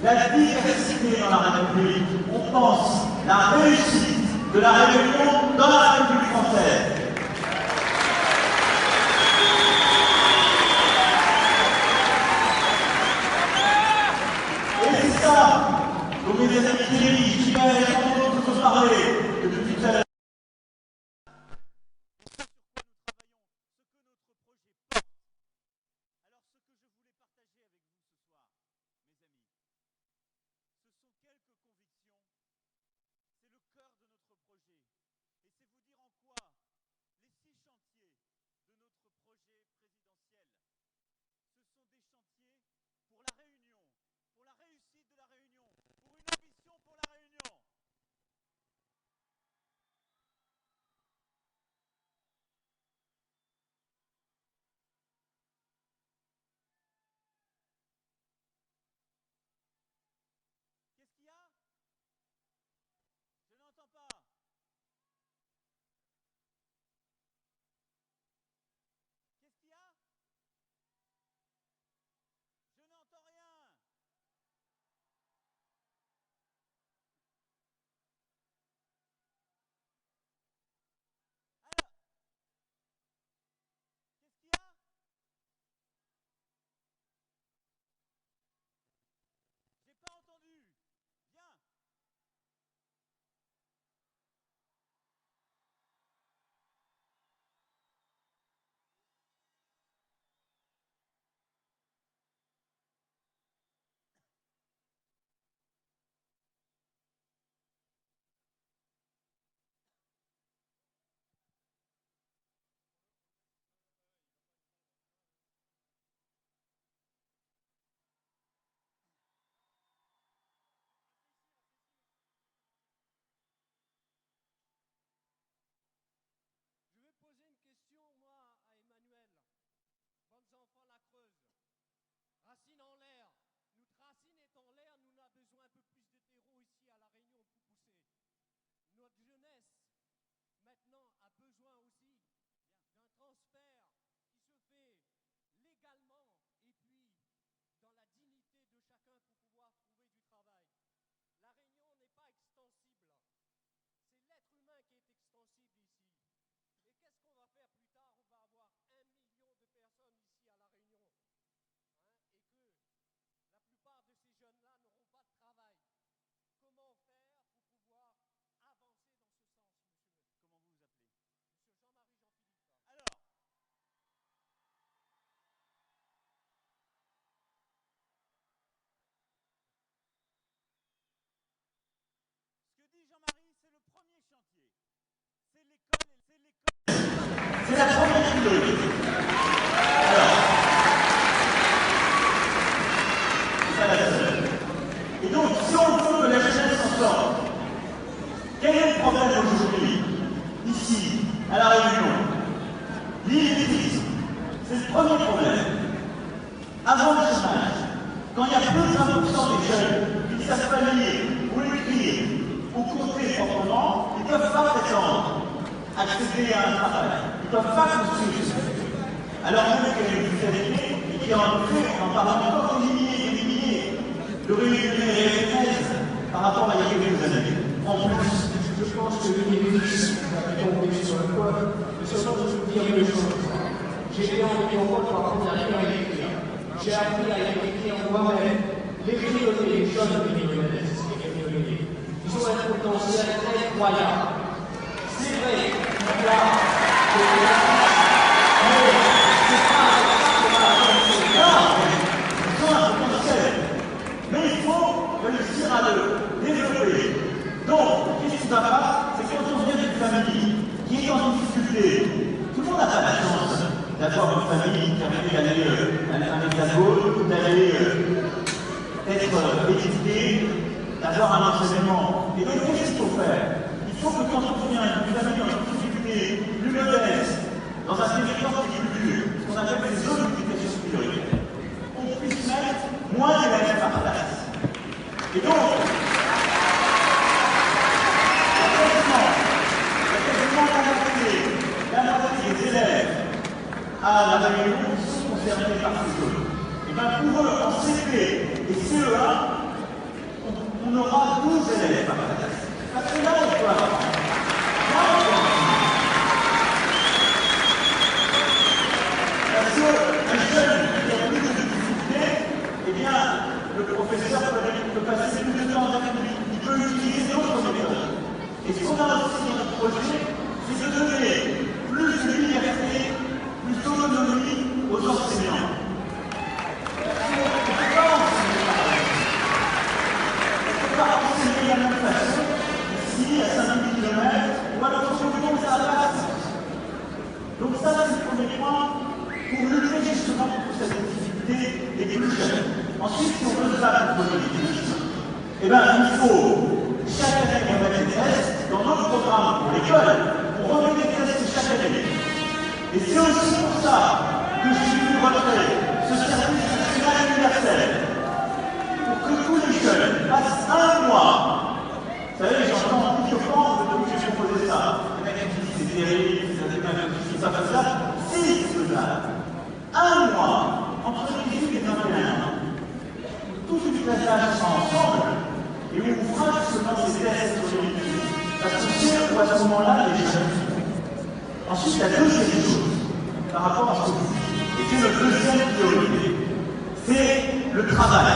La diversité dans la République, on pense la réussite de la Réunion dans la République française. Et c'est ça dont mes amis Thierry, Gilbert et tant d'autres ont parlé depuis tout à l'heure. Racine en l'air. Racine est en l'air, nous avons besoin un peu plus de terreau ici à La Réunion pour pousser. Notre jeunesse, maintenant, a besoin aussi d'un transfert qui se fait légalement et puis dans la dignité de chacun pour pouvoir trouver du travail. La Réunion n'est pas extensible. C'est l'être humain qui est extensible ici. Et qu'est-ce qu'on va faire plus tard? On va avoir 1 million de personnes ici à La Réunion. La plupart de ces jeunes-là n'auront pas de travail. Comment faire pour pouvoir avancer dans ce sens, monsieur? Comment vous vous appelez? Monsieur Jean-Marie Jean-Philippe. Alors, ce que dit Jean-Marie, c'est le premier chantier. C'est l'école et c'est l'école. C'est la première chose. Et donc, si on veut que la jeunesse s'en sorte, quel est le problème aujourd'hui, ici, à La Réunion? L'illettrisme, c'est le premier problème. Avant le chômage, quand il y a plus de 20% des jeunes qui ne savent pas lire ou écrire ou compter proprement, ils ne peuvent pas prétendre accéder à un travail. Ils ne peuvent pas construire. Alors même qu'il y a une fiscalité et qui en fait, en parlant encore des milliers, de réunions par rapport à il y a quelques années. En plus, je pense que l'université a tombé sur le point, mais seulement de vous dire une chose. J'ai été en métropole pour apprendre à lire et à écrire. J'ai appris à écrire moi-même les crayonnés, les jeunes crayonnés, les crayonnés. Ils ont un potentiel incroyable. C'est vrai, il y a mais il faut réussir à le développer. Donc, qu'est-ce qui va pas? C'est quand on vient d'une famille qui est en difficulté. Tout le monde n'a pas la chance d'avoir une famille qui permet d'aller à un hexagone, d'aller être éduqué, d'avoir un enseignement. Et donc, qu'est-ce qu'il faut faire? Il faut que quand on vient d'une famille en difficulté, plus modeste, dans un territoire qui est plus dur, ce qu'on appelle les zones d'éducation prioritaire, on puisse mettre moins d'élèves par classe. Et donc, la moitié d'un à la Réunion qui sont concernés par ces zones. Et bien pour eux, en CP et CE1, on aura 12 élèves par classe. Parce que là, on peut apprendre. Là, on peut apprendre. Parce qu'un jeune qui a plus de difficultés, eh bien, le professeur peut passer plus de temps avec lui. Il peut utiliser d'autres méthodes. Et ce qu'on a aussi dans notre projet, c'est de donner plus de liberté, plus d'autonomie aux enseignants. Enseigner de la même façon, ici, à 5000 km, ou à l'autre bout du monde, ça va pas. Donc ça, c'est le premier point, pour lutter justement contre cette difficulté des plus jeunes. Ensuite, si on veut se battre contre l'éducation, eh bien, il faut, chaque année, remettre des tests dans notre programme pour l'école, on remet des tests chaque année. Et c'est aussi pour ça que j'ai pu recréer ce service national universel. Pour que tous les jeunes passent un mois. Vous savez, j'entends plusieurs fois depuis que j'ai proposé ça. Les mecs qui disent c'est terrible, c'est ça, ça. Si, c'est faisable. Un mois, entre 18 et 21 ans, tous les classages sont ensemble et on fera justement ces tests sur les métiers. Parce que c'est où à ce moment-là, les jeunes sont. Ensuite, la deuxième chose, par rapport à ce que vous dites, et c'est notre deuxième priorité, c'est le travail.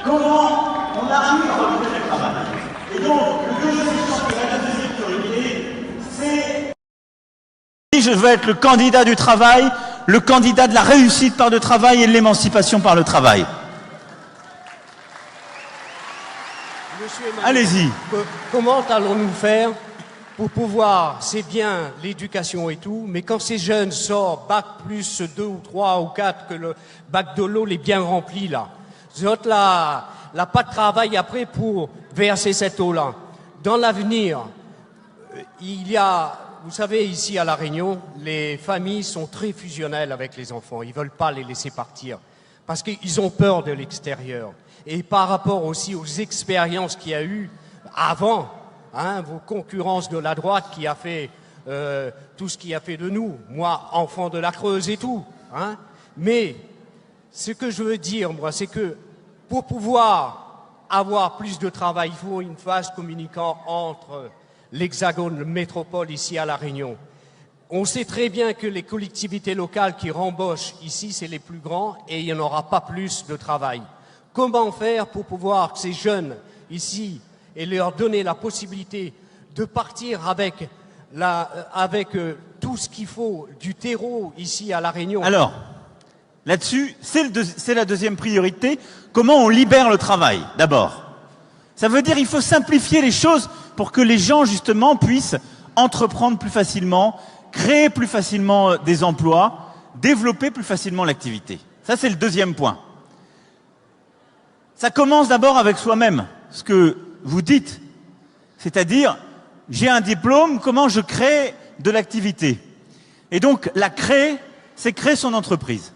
Comment on arrive à retrouver le travail. Et donc, le deuxième chantier, la deuxième priorité, c'est... Je veux être le candidat du travail, le candidat de la réussite par le travail et de l'émancipation par le travail. Allez-y. Comment allons-nous faire pour pouvoir, c'est bien l'éducation et tout, mais quand ces jeunes sortent bac plus 2 ou 3 ou 4, que le bac de l'eau est bien rempli là, autres là, pas de travail après pour verser cette eau-là. Dans l'avenir, il y a, vous savez, ici à La Réunion, les familles sont très fusionnelles avec les enfants. Ils veulent pas les laisser partir parce qu'ils ont peur de l'extérieur. Et par rapport aussi aux expériences qu'il y a eu avant, hein, vos concurrences de la droite qui a fait tout ce qui a fait de nous, moi, enfant de la Creuse et tout, hein. Mais ce que je veux dire, moi, c'est que pour pouvoir avoir plus de travail, il faut une phase communicant entre l'Hexagone, le métropole ici à La Réunion. On sait très bien que les collectivités locales qui rembauchent ici, c'est les plus grands et il n'y en aura pas plus de travail. Comment faire pour pouvoir que ces jeunes ici et leur donner la possibilité de partir avec tout ce qu'il faut du terreau ici à La Réunion? Alors, là-dessus, c'est la deuxième priorité. Comment on libère le travail, d'abord? Ça veut dire qu'il faut simplifier les choses pour que les gens, justement, puissent entreprendre plus facilement, créer plus facilement des emplois, développer plus facilement l'activité. Ça, c'est le deuxième point. Ça commence d'abord avec soi-même, ce que vous dites. C'est-à-dire, j'ai un diplôme, comment je crée de l'activité? Et donc, la créer, c'est créer son entreprise.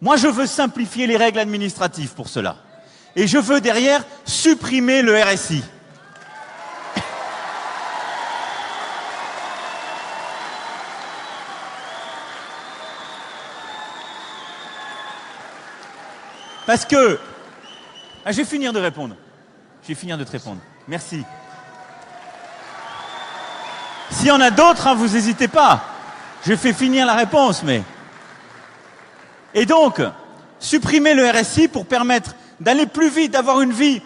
Moi, je veux simplifier les règles administratives pour cela. Et je veux derrière supprimer le RSI. Parce que... Ah, je vais finir de répondre. Je vais finir de te répondre. Merci. S'il y en a d'autres, hein, vous n'hésitez pas. Je fais finir la réponse, mais... Et donc, supprimer le RSI pour permettre d'aller plus vite, d'avoir une vie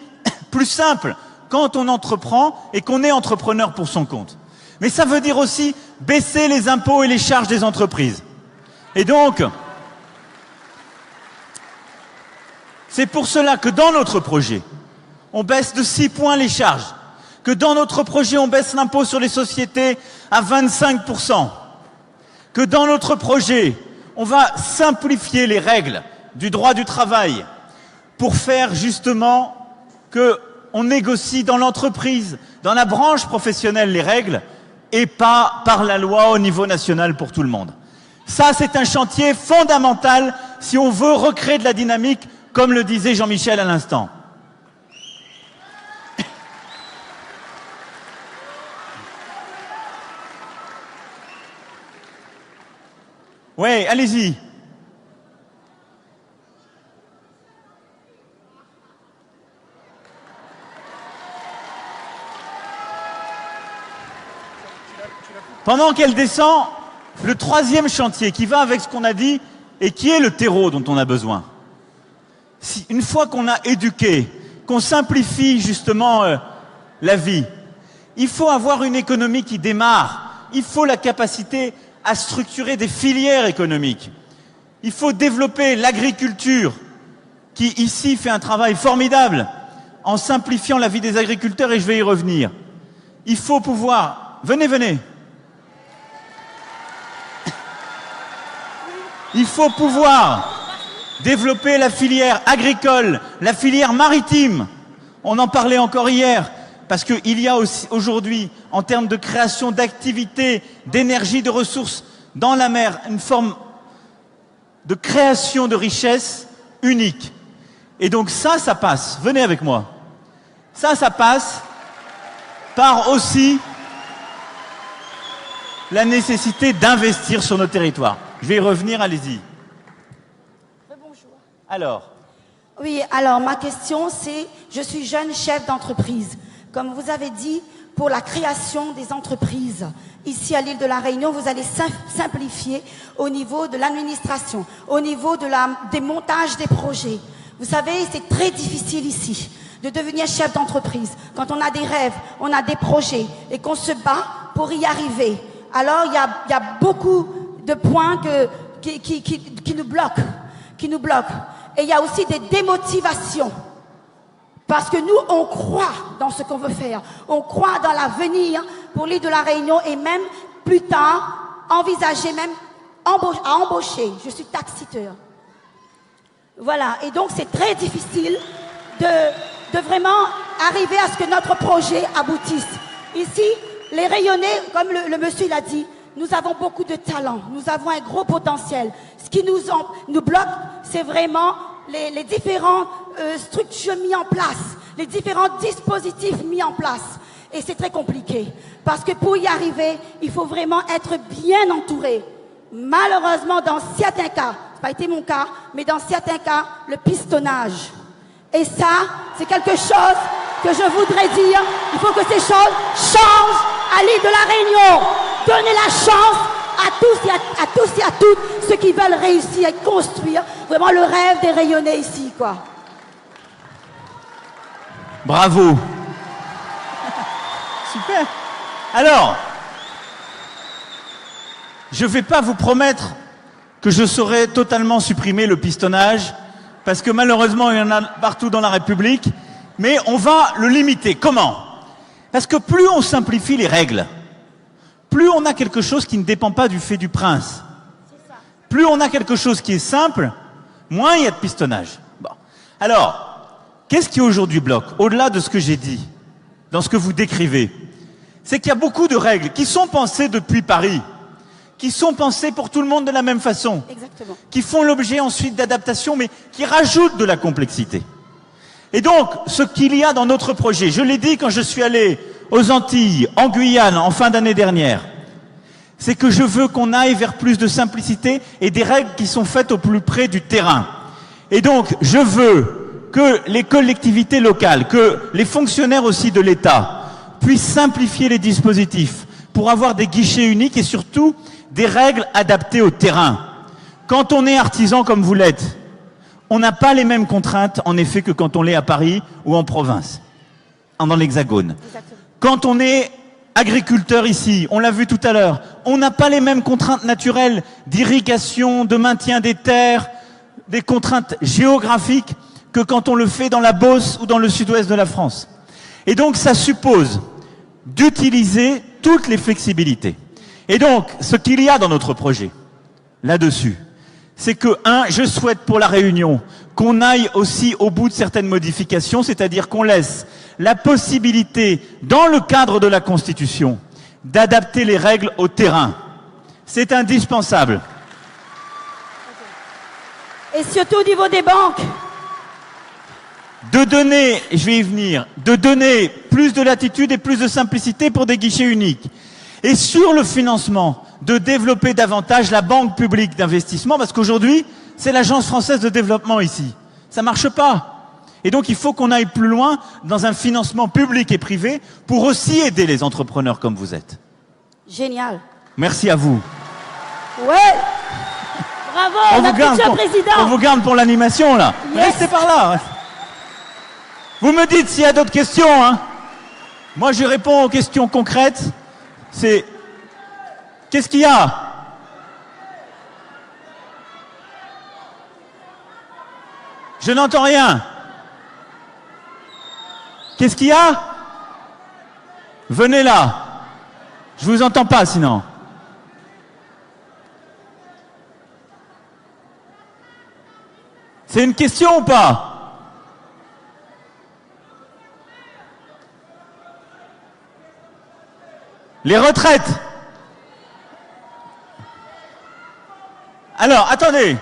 plus simple quand on entreprend et qu'on est entrepreneur pour son compte. Mais ça veut dire aussi baisser les impôts et les charges des entreprises. Et donc, c'est pour cela que dans notre projet, on baisse de 6 points les charges, que dans notre projet, on baisse l'impôt sur les sociétés à 25%, que dans notre projet, on va simplifier les règles du droit du travail pour faire justement qu'on négocie dans l'entreprise, dans la branche professionnelle les règles et pas par la loi au niveau national pour tout le monde. Ça, c'est un chantier fondamental si on veut recréer de la dynamique, comme le disait Jean-Michel à l'instant. Ouais, allez-y. Pendant qu'elle descend, le troisième chantier qui va avec ce qu'on a dit et qui est le terreau dont on a besoin. Si, une fois qu'on a éduqué, qu'on simplifie justement la vie, il faut avoir une économie qui démarre. Il faut la capacité à structurer des filières économiques. Il faut développer l'agriculture qui ici fait un travail formidable en simplifiant la vie des agriculteurs et je vais y revenir. Il faut pouvoir... Venez. Il faut pouvoir développer la filière agricole, la filière maritime. On en parlait encore hier, parce qu'il y a aussi aujourd'hui, en termes de création d'activités, d'énergie, de ressources dans la mer, une forme de création de richesse unique. Et donc ça passe. Venez avec moi. Ça passe par aussi la nécessité d'investir sur nos territoires. Je vais y revenir, allez-y. Bonjour. Alors. Oui, alors ma question c'est, je suis jeune chef d'entreprise. Comme vous avez dit, pour la création des entreprises, ici à l'île de la Réunion, vous allez simplifier au niveau de l'administration, au niveau de des montages des projets. Vous savez, c'est très difficile ici de devenir chef d'entreprise. Quand on a des rêves, on a des projets et qu'on se bat pour y arriver. Alors, il y a beaucoup de points qui nous bloquent. Et il y a aussi des démotivations. Parce que nous, on croit dans ce qu'on veut faire. On croit dans l'avenir pour l'île de la Réunion et même plus tard, envisager même à embaucher. Je suis taxiteur. Voilà. Et donc, c'est très difficile de vraiment arriver à ce que notre projet aboutisse. Ici, les Rayonnais, comme le monsieur l'a dit, nous avons beaucoup de talent, nous avons un gros potentiel. Ce qui nous bloque, c'est vraiment les différentes structures mises en place, les différents dispositifs mis en place. Et c'est très compliqué. Parce que pour y arriver, il faut vraiment être bien entouré. Malheureusement, dans certains cas, ça n'a pas été mon cas, mais dans certains cas, le pistonnage. Et ça, c'est quelque chose que je voudrais dire. Il faut que ces choses changent à l'île de la Réunion. Donnez la chance à tous et à toutes ceux qui veulent réussir et construire vraiment le rêve des Rayonnais ici, quoi. Bravo. Super. Alors, je ne vais pas vous promettre que je saurai totalement supprimer le pistonnage, parce que malheureusement, il y en a partout dans la République, mais on va le limiter. Comment? Parce que plus on simplifie les règles, plus on a quelque chose qui ne dépend pas du fait du prince. Plus on a quelque chose qui est simple, moins il y a de pistonnage. Bon. Alors, qu'est-ce qui aujourd'hui bloque, au-delà de ce que j'ai dit, dans ce que vous décrivez? C'est qu'il y a beaucoup de règles qui sont pensées depuis Paris, qui sont pensées pour tout le monde de la même façon, Exactement. qui font l'objet ensuite d'adaptations, mais qui rajoutent de la complexité. Et donc, ce qu'il y a dans notre projet, je l'ai dit quand je suis allé aux Antilles, en Guyane, en fin d'année dernière, c'est que je veux qu'on aille vers plus de simplicité et des règles qui sont faites au plus près du terrain. Et donc, je veux que les collectivités locales, que les fonctionnaires aussi de l'État puissent simplifier les dispositifs pour avoir des guichets uniques et surtout des règles adaptées au terrain. Quand on est artisan comme vous l'êtes, on n'a pas les mêmes contraintes, en effet, que quand on l'est à Paris ou en province, dans l'Hexagone. Quand on est agriculteur ici, on l'a vu tout à l'heure, on n'a pas les mêmes contraintes naturelles d'irrigation, de maintien des terres, des contraintes géographiques que quand on le fait dans la Beauce ou dans le sud-ouest de la France. Et donc, ça suppose d'utiliser toutes les flexibilités. Et donc, ce qu'il y a dans notre projet, là-dessus, c'est que, je souhaite pour la Réunion qu'on aille aussi au bout de certaines modifications, c'est-à-dire qu'on laisse la possibilité, dans le cadre de la Constitution, d'adapter les règles au terrain. C'est indispensable. Et surtout au niveau des banques. De donner, je vais y venir, de donner plus de latitude et plus de simplicité pour des guichets uniques. Et sur le financement, de développer davantage la banque publique d'investissement, parce qu'aujourd'hui, c'est l'Agence française de développement ici. Ça marche pas. Et donc, il faut qu'on aille plus loin dans un financement public et privé pour aussi aider les entrepreneurs comme vous êtes. Génial. Merci à vous. Ouais. Bravo, On vous garde pour l'animation, là. Yes. Restez par là. Vous me dites s'il y a d'autres questions, hein. Moi, je réponds aux questions concrètes. C'est... Qu'est-ce qu'il y a? Je n'entends rien. Qu'est-ce qu'il y a? Venez là. Je vous entends pas sinon. C'est une question ou pas? Les retraites. Alors, attendez.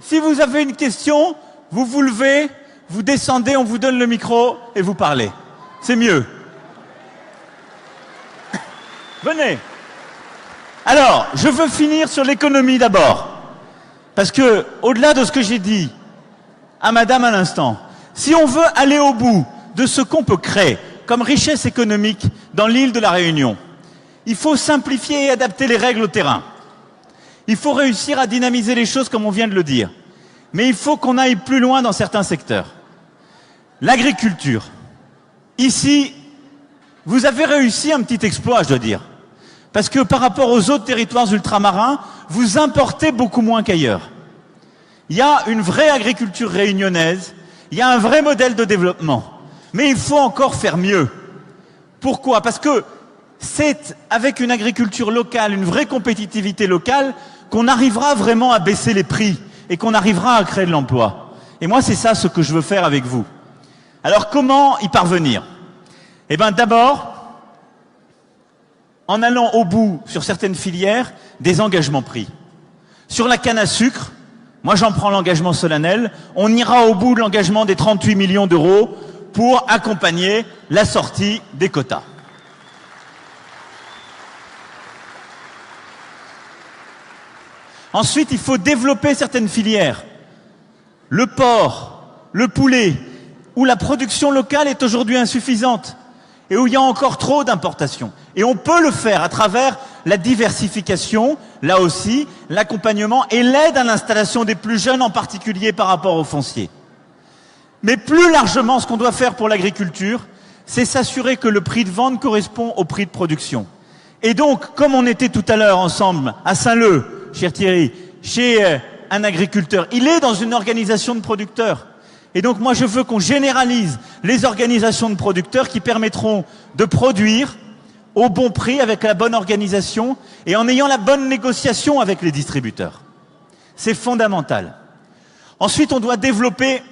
Si vous avez une question, vous vous levez, vous descendez, on vous donne le micro et vous parlez. C'est mieux. Venez. Alors, je veux finir sur l'économie d'abord. Parce que, au-delà de ce que j'ai dit à madame à l'instant, si on veut aller au bout de ce qu'on peut créer comme richesse économique dans l'île de la Réunion, il faut simplifier et adapter les règles au terrain. Il faut réussir à dynamiser les choses comme on vient de le dire. Mais il faut qu'on aille plus loin dans certains secteurs. L'agriculture. Ici, vous avez réussi un petit exploit, je dois dire. Parce que par rapport aux autres territoires ultramarins, vous importez beaucoup moins qu'ailleurs. Il y a une vraie agriculture réunionnaise, il y a un vrai modèle de développement. Mais il faut encore faire mieux. Pourquoi? Parce que c'est avec une agriculture locale, une vraie compétitivité locale, qu'on arrivera vraiment à baisser les prix et qu'on arrivera à créer de l'emploi. Et moi, c'est ça ce que je veux faire avec vous. Alors, comment y parvenir? Eh bien, d'abord, en allant au bout sur certaines filières des engagements pris. Sur la canne à sucre, moi j'en prends l'engagement solennel, on ira au bout de l'engagement des 38 millions d'euros pour accompagner la sortie des quotas. Ensuite, il faut développer certaines filières. Le porc, le poulet, où la production locale est aujourd'hui insuffisante et où il y a encore trop d'importations. Et on peut le faire à travers la diversification, là aussi, l'accompagnement et l'aide à l'installation des plus jeunes, en particulier par rapport aux fonciers. Mais plus largement, ce qu'on doit faire pour l'agriculture, c'est s'assurer que le prix de vente correspond au prix de production. Et donc, comme on était tout à l'heure ensemble à Saint-Leu, cher Thierry, chez un agriculteur, il est dans une organisation de producteurs. Et donc moi je veux qu'on généralise les organisations de producteurs qui permettront de produire au bon prix avec la bonne organisation et en ayant la bonne négociation avec les distributeurs. C'est fondamental. Ensuite, on doit développer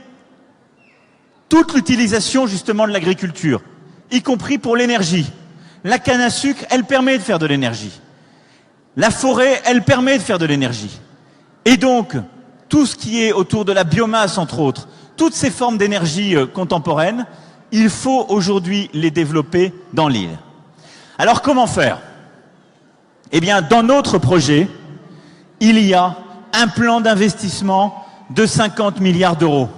toute l'utilisation justement de l'agriculture, y compris pour l'énergie. La canne à sucre, elle permet de faire de l'énergie. La forêt, elle permet de faire de l'énergie. Et donc, tout ce qui est autour de la biomasse, entre autres, toutes ces formes d'énergie contemporaine, il faut aujourd'hui les développer dans l'île. Alors comment faire? Eh bien, dans notre projet, il y a un plan d'investissement de 50 milliards d'euros.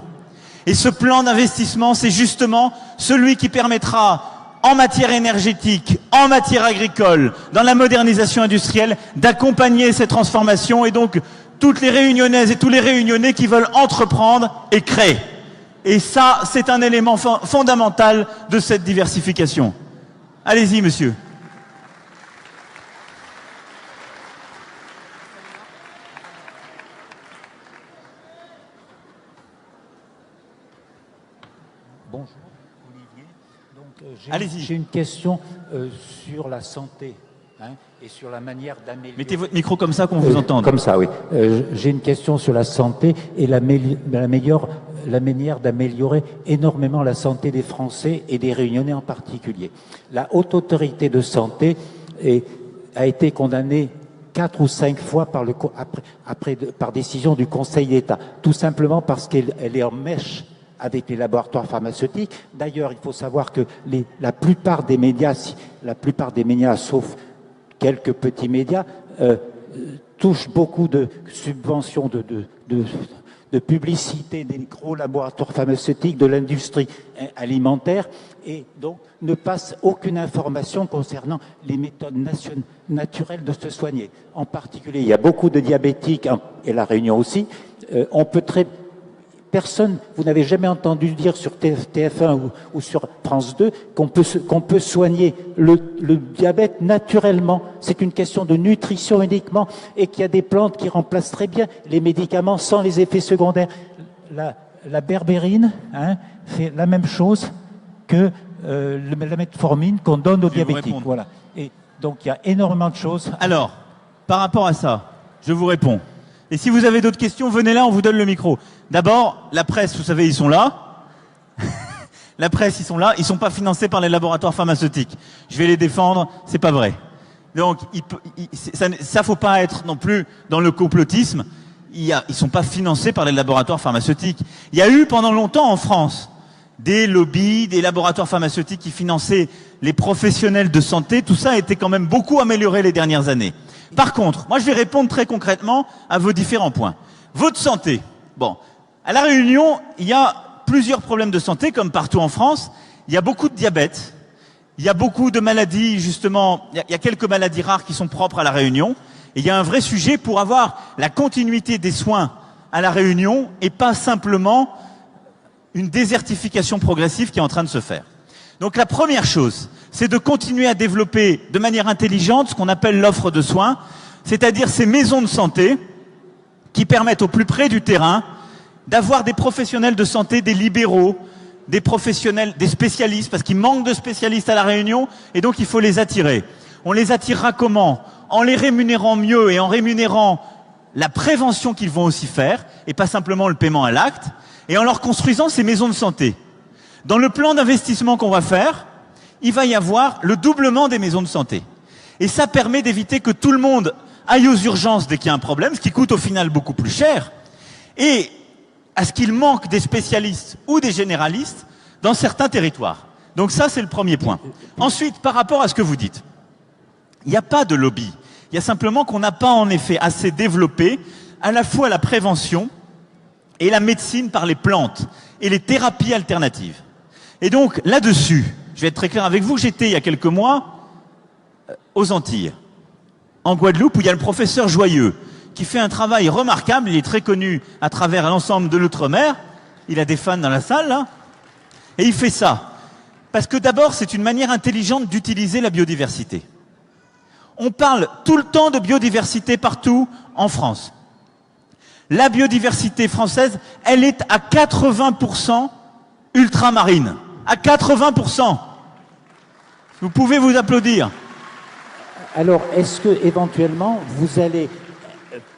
Et ce plan d'investissement, c'est justement celui qui permettra, en matière énergétique, en matière agricole, dans la modernisation industrielle, d'accompagner ces transformations et donc toutes les Réunionnaises et tous les Réunionnais qui veulent entreprendre et créer. Et ça, c'est un élément fondamental de cette diversification. Allez-y, monsieur. Bonjour, Olivier. Donc, allez-y. J'ai une question sur la santé. Et sur la manière d'améliorer... Mettez votre micro comme ça qu'on vous entende. Comme ça, oui. J'ai une question sur la santé et la manière d'améliorer énormément la santé des Français et des Réunionnais en particulier. La Haute Autorité de Santé a été condamnée 4 ou 5 fois par décision du Conseil d'État, tout simplement parce qu'elle est en mèche avec les laboratoires pharmaceutiques. D'ailleurs, il faut savoir que la plupart des médias, sauf quelques petits médias, touchent beaucoup de subventions de publicité des gros laboratoires pharmaceutiques, de l'industrie alimentaire, et donc ne passent aucune information concernant les méthodes naturelles de se soigner. En particulier, il y a beaucoup de diabétiques, et La Réunion aussi, personne, vous n'avez jamais entendu dire sur TF1 ou sur France 2 qu'on peut soigner le diabète naturellement. C'est une question de nutrition uniquement, et qu'il y a des plantes qui remplacent très bien les médicaments sans les effets secondaires. La berbérine fait la même chose que la metformine qu'on donne aux diabétiques. Voilà. Et donc il y a énormément de choses. Alors, par rapport à ça, je vous réponds. Et si vous avez d'autres questions, venez là, on vous donne le micro. D'abord, la presse, vous savez, ils sont là. La presse, ils sont là. Ils sont pas financés par les laboratoires pharmaceutiques. Je vais les défendre, c'est pas vrai. Donc, ça faut pas être non plus dans le complotisme. Ils sont pas financés par les laboratoires pharmaceutiques. Il y a eu pendant longtemps en France des lobbies, des laboratoires pharmaceutiques qui finançaient les professionnels de santé. Tout ça a été quand même beaucoup amélioré les dernières années. Par contre, moi je vais répondre très concrètement à vos différents points. Votre santé. Bon, à La Réunion, il y a plusieurs problèmes de santé, comme partout en France. Il y a beaucoup de diabète. Il y a beaucoup de maladies, justement. Il y a quelques maladies rares qui sont propres à La Réunion. Et il y a un vrai sujet pour avoir la continuité des soins à La Réunion et pas simplement une désertification progressive qui est en train de se faire. Donc la première chose, c'est de continuer à développer de manière intelligente ce qu'on appelle l'offre de soins, c'est-à-dire ces maisons de santé qui permettent au plus près du terrain d'avoir des professionnels de santé, des libéraux, des professionnels, des spécialistes, parce qu'il manque de spécialistes à La Réunion, et donc il faut les attirer. On les attirera comment? En les rémunérant mieux et en rémunérant la prévention qu'ils vont aussi faire, et pas simplement le paiement à l'acte, et en leur construisant ces maisons de santé. Dans le plan d'investissement qu'on va faire, il va y avoir le doublement des maisons de santé. Et ça permet d'éviter que tout le monde aille aux urgences dès qu'il y a un problème, ce qui coûte au final beaucoup plus cher, et à ce qu'il manque des spécialistes ou des généralistes dans certains territoires. Donc ça, c'est le premier point. Ensuite, par rapport à ce que vous dites, il n'y a pas de lobby. Il y a simplement qu'on n'a pas en effet assez développé à la fois la prévention et la médecine par les plantes et les thérapies alternatives. Et donc là-dessus, je vais être très clair avec vous, j'étais il y a quelques mois aux Antilles, en Guadeloupe, où il y a le professeur Joyeux, qui fait un travail remarquable, il est très connu à travers l'ensemble de l'outre-mer, il a des fans dans la salle, là, et il fait ça. Parce que d'abord, c'est une manière intelligente d'utiliser la biodiversité. On parle tout le temps de biodiversité partout en France. La biodiversité française, elle est à 80% ultramarine. À 80%. Vous pouvez vous applaudir. Alors, est-ce que éventuellement vous allez,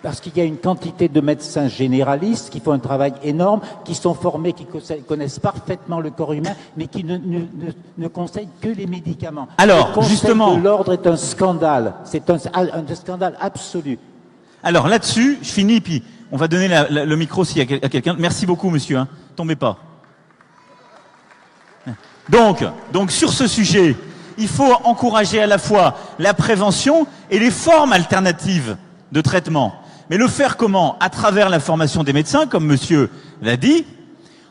parce qu'il y a une quantité de médecins généralistes qui font un travail énorme, qui sont formés, qui connaissent parfaitement le corps humain, mais qui ne conseillent que les médicaments. Alors, le conseil justement, de l'ordre est un scandale. C'est un scandale absolu. Alors là-dessus, je finis, puis on va donner le micro aussi à quelqu'un. Merci beaucoup, monsieur. Tombez pas. Donc sur ce sujet, il faut encourager à la fois la prévention et les formes alternatives de traitement. Mais le faire comment? À travers la formation des médecins, comme monsieur l'a dit,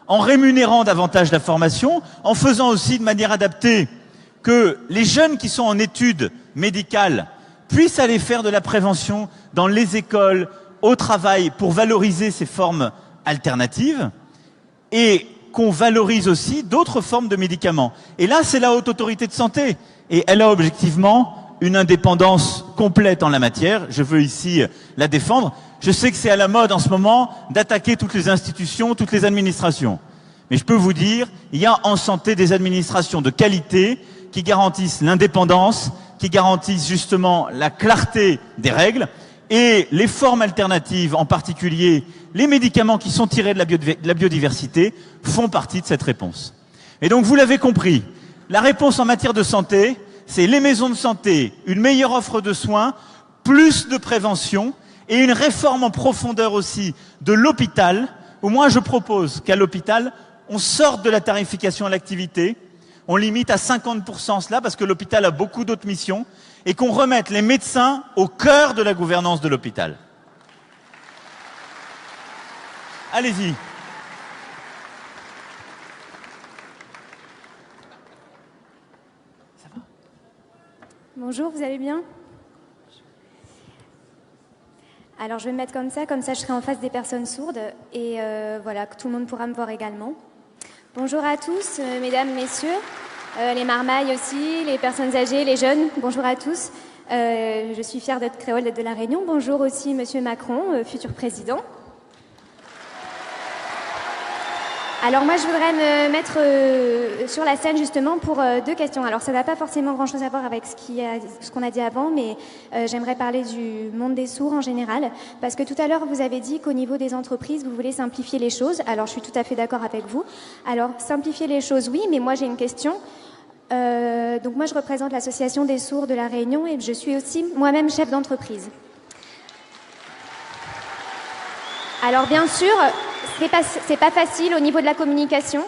en rémunérant davantage la formation, en faisant aussi de manière adaptée que les jeunes qui sont en études médicales puissent aller faire de la prévention dans les écoles, au travail, pour valoriser ces formes alternatives, et qu'on valorise aussi d'autres formes de médicaments. Et là, c'est la Haute Autorité de Santé. Et elle a objectivement une indépendance complète en la matière. Je veux ici la défendre. Je sais que c'est à la mode en ce moment d'attaquer toutes les institutions, toutes les administrations. Mais je peux vous dire, il y a en santé des administrations de qualité qui garantissent l'indépendance, qui garantissent justement la clarté des règles, et les formes alternatives, en particulier les médicaments qui sont tirés de la biodiversité, font partie de cette réponse. Et donc vous l'avez compris, la réponse en matière de santé, c'est les maisons de santé, une meilleure offre de soins, plus de prévention et une réforme en profondeur aussi de l'hôpital, où moi je propose qu'à l'hôpital, on sorte de la tarification à l'activité, on limite à 50% cela parce que l'hôpital a beaucoup d'autres missions, et qu'on remette les médecins au cœur de la gouvernance de l'hôpital. Allez-y. Bonjour, vous allez bien? Alors je vais me mettre comme ça je serai en face des personnes sourdes et voilà, que tout le monde pourra me voir également. Bonjour à tous, mesdames, messieurs, les marmailles aussi, les personnes âgées, les jeunes, bonjour à tous. Je suis fière d'être créole, d'être de La Réunion. Bonjour aussi Monsieur Macron, futur président. Alors moi, je voudrais me mettre sur la scène justement pour deux questions. Alors ça n'a pas forcément grand-chose à voir avec ce qu'on a dit avant, mais j'aimerais parler du monde des sourds en général. Parce que tout à l'heure, vous avez dit qu'au niveau des entreprises, vous voulez simplifier les choses. Alors je suis tout à fait d'accord avec vous. Alors simplifier les choses, oui, mais moi j'ai une question. Donc moi, je représente l'association des sourds de La Réunion et je suis aussi moi-même chef d'entreprise. Alors bien sûr, c'est pas facile au niveau de la communication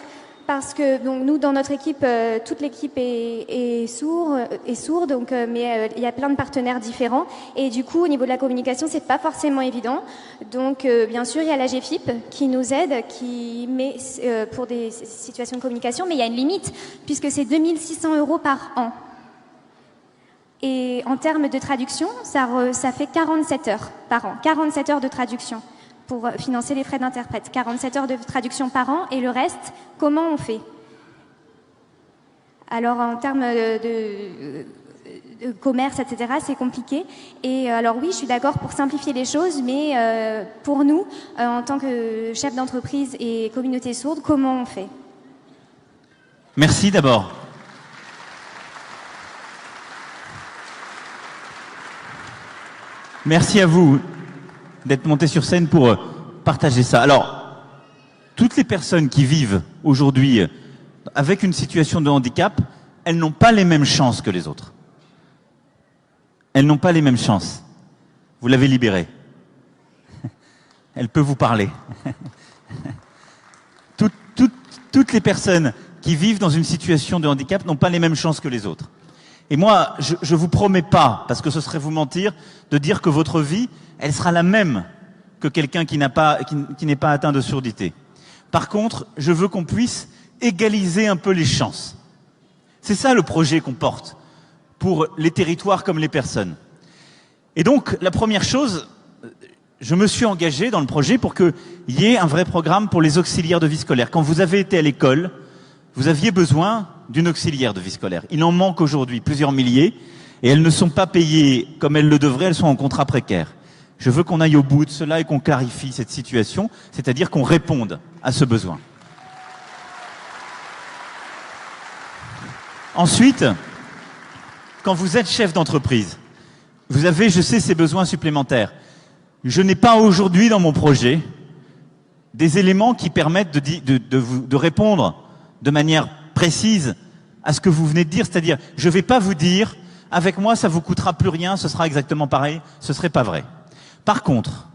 parce que donc nous dans notre équipe, toute l'équipe est sourde, donc mais il y a plein de partenaires différents et du coup au niveau de la communication c'est pas forcément évident. Donc bien sûr il y a la GFIP qui nous aide, qui met pour des situations de communication, mais il y a une limite puisque c'est 2 600 € par an. Et en termes de traduction, ça fait 47 heures par an, 47 heures de traduction pour financer les frais d'interprète. 47 heures de traduction par an, et le reste, comment on fait? Alors, en termes de commerce, etc., c'est compliqué. Et alors oui, je suis d'accord pour simplifier les choses, mais pour nous, en tant que chef d'entreprise et communauté sourde, comment on fait? Merci d'abord. Merci à vous d'être monté sur scène pour partager ça. Alors, toutes les personnes qui vivent aujourd'hui avec une situation de handicap, elles n'ont pas les mêmes chances que les autres. Elles n'ont pas les mêmes chances. Vous l'avez libérée. Elle peut vous parler. Toutes les personnes qui vivent dans une situation de handicap n'ont pas les mêmes chances que les autres. Et moi, je vous promets pas, parce que ce serait vous mentir, de dire que votre vie, elle sera la même que quelqu'un qui n'est pas atteint de surdité. Par contre, je veux qu'on puisse égaliser un peu les chances. C'est ça le projet qu'on porte pour les territoires comme les personnes. Et donc, la première chose, je me suis engagé dans le projet pour qu'il y ait un vrai programme pour les auxiliaires de vie scolaire. Quand vous avez été à l'école, vous aviez besoin d'une auxiliaire de vie scolaire. Il en manque aujourd'hui plusieurs milliers et elles ne sont pas payées comme elles le devraient, elles sont en contrat précaire. Je veux qu'on aille au bout de cela et qu'on clarifie cette situation, c'est-à-dire qu'on réponde à ce besoin. Ensuite, quand vous êtes chef d'entreprise, vous avez, je sais, ces besoins supplémentaires. Je n'ai pas aujourd'hui dans mon projet des éléments qui permettent de répondre de manière précise à ce que vous venez de dire. C'est-à-dire, je ne vais pas vous dire, avec moi, ça vous coûtera plus rien, ce sera exactement pareil. Ce serait pas vrai. Par contre,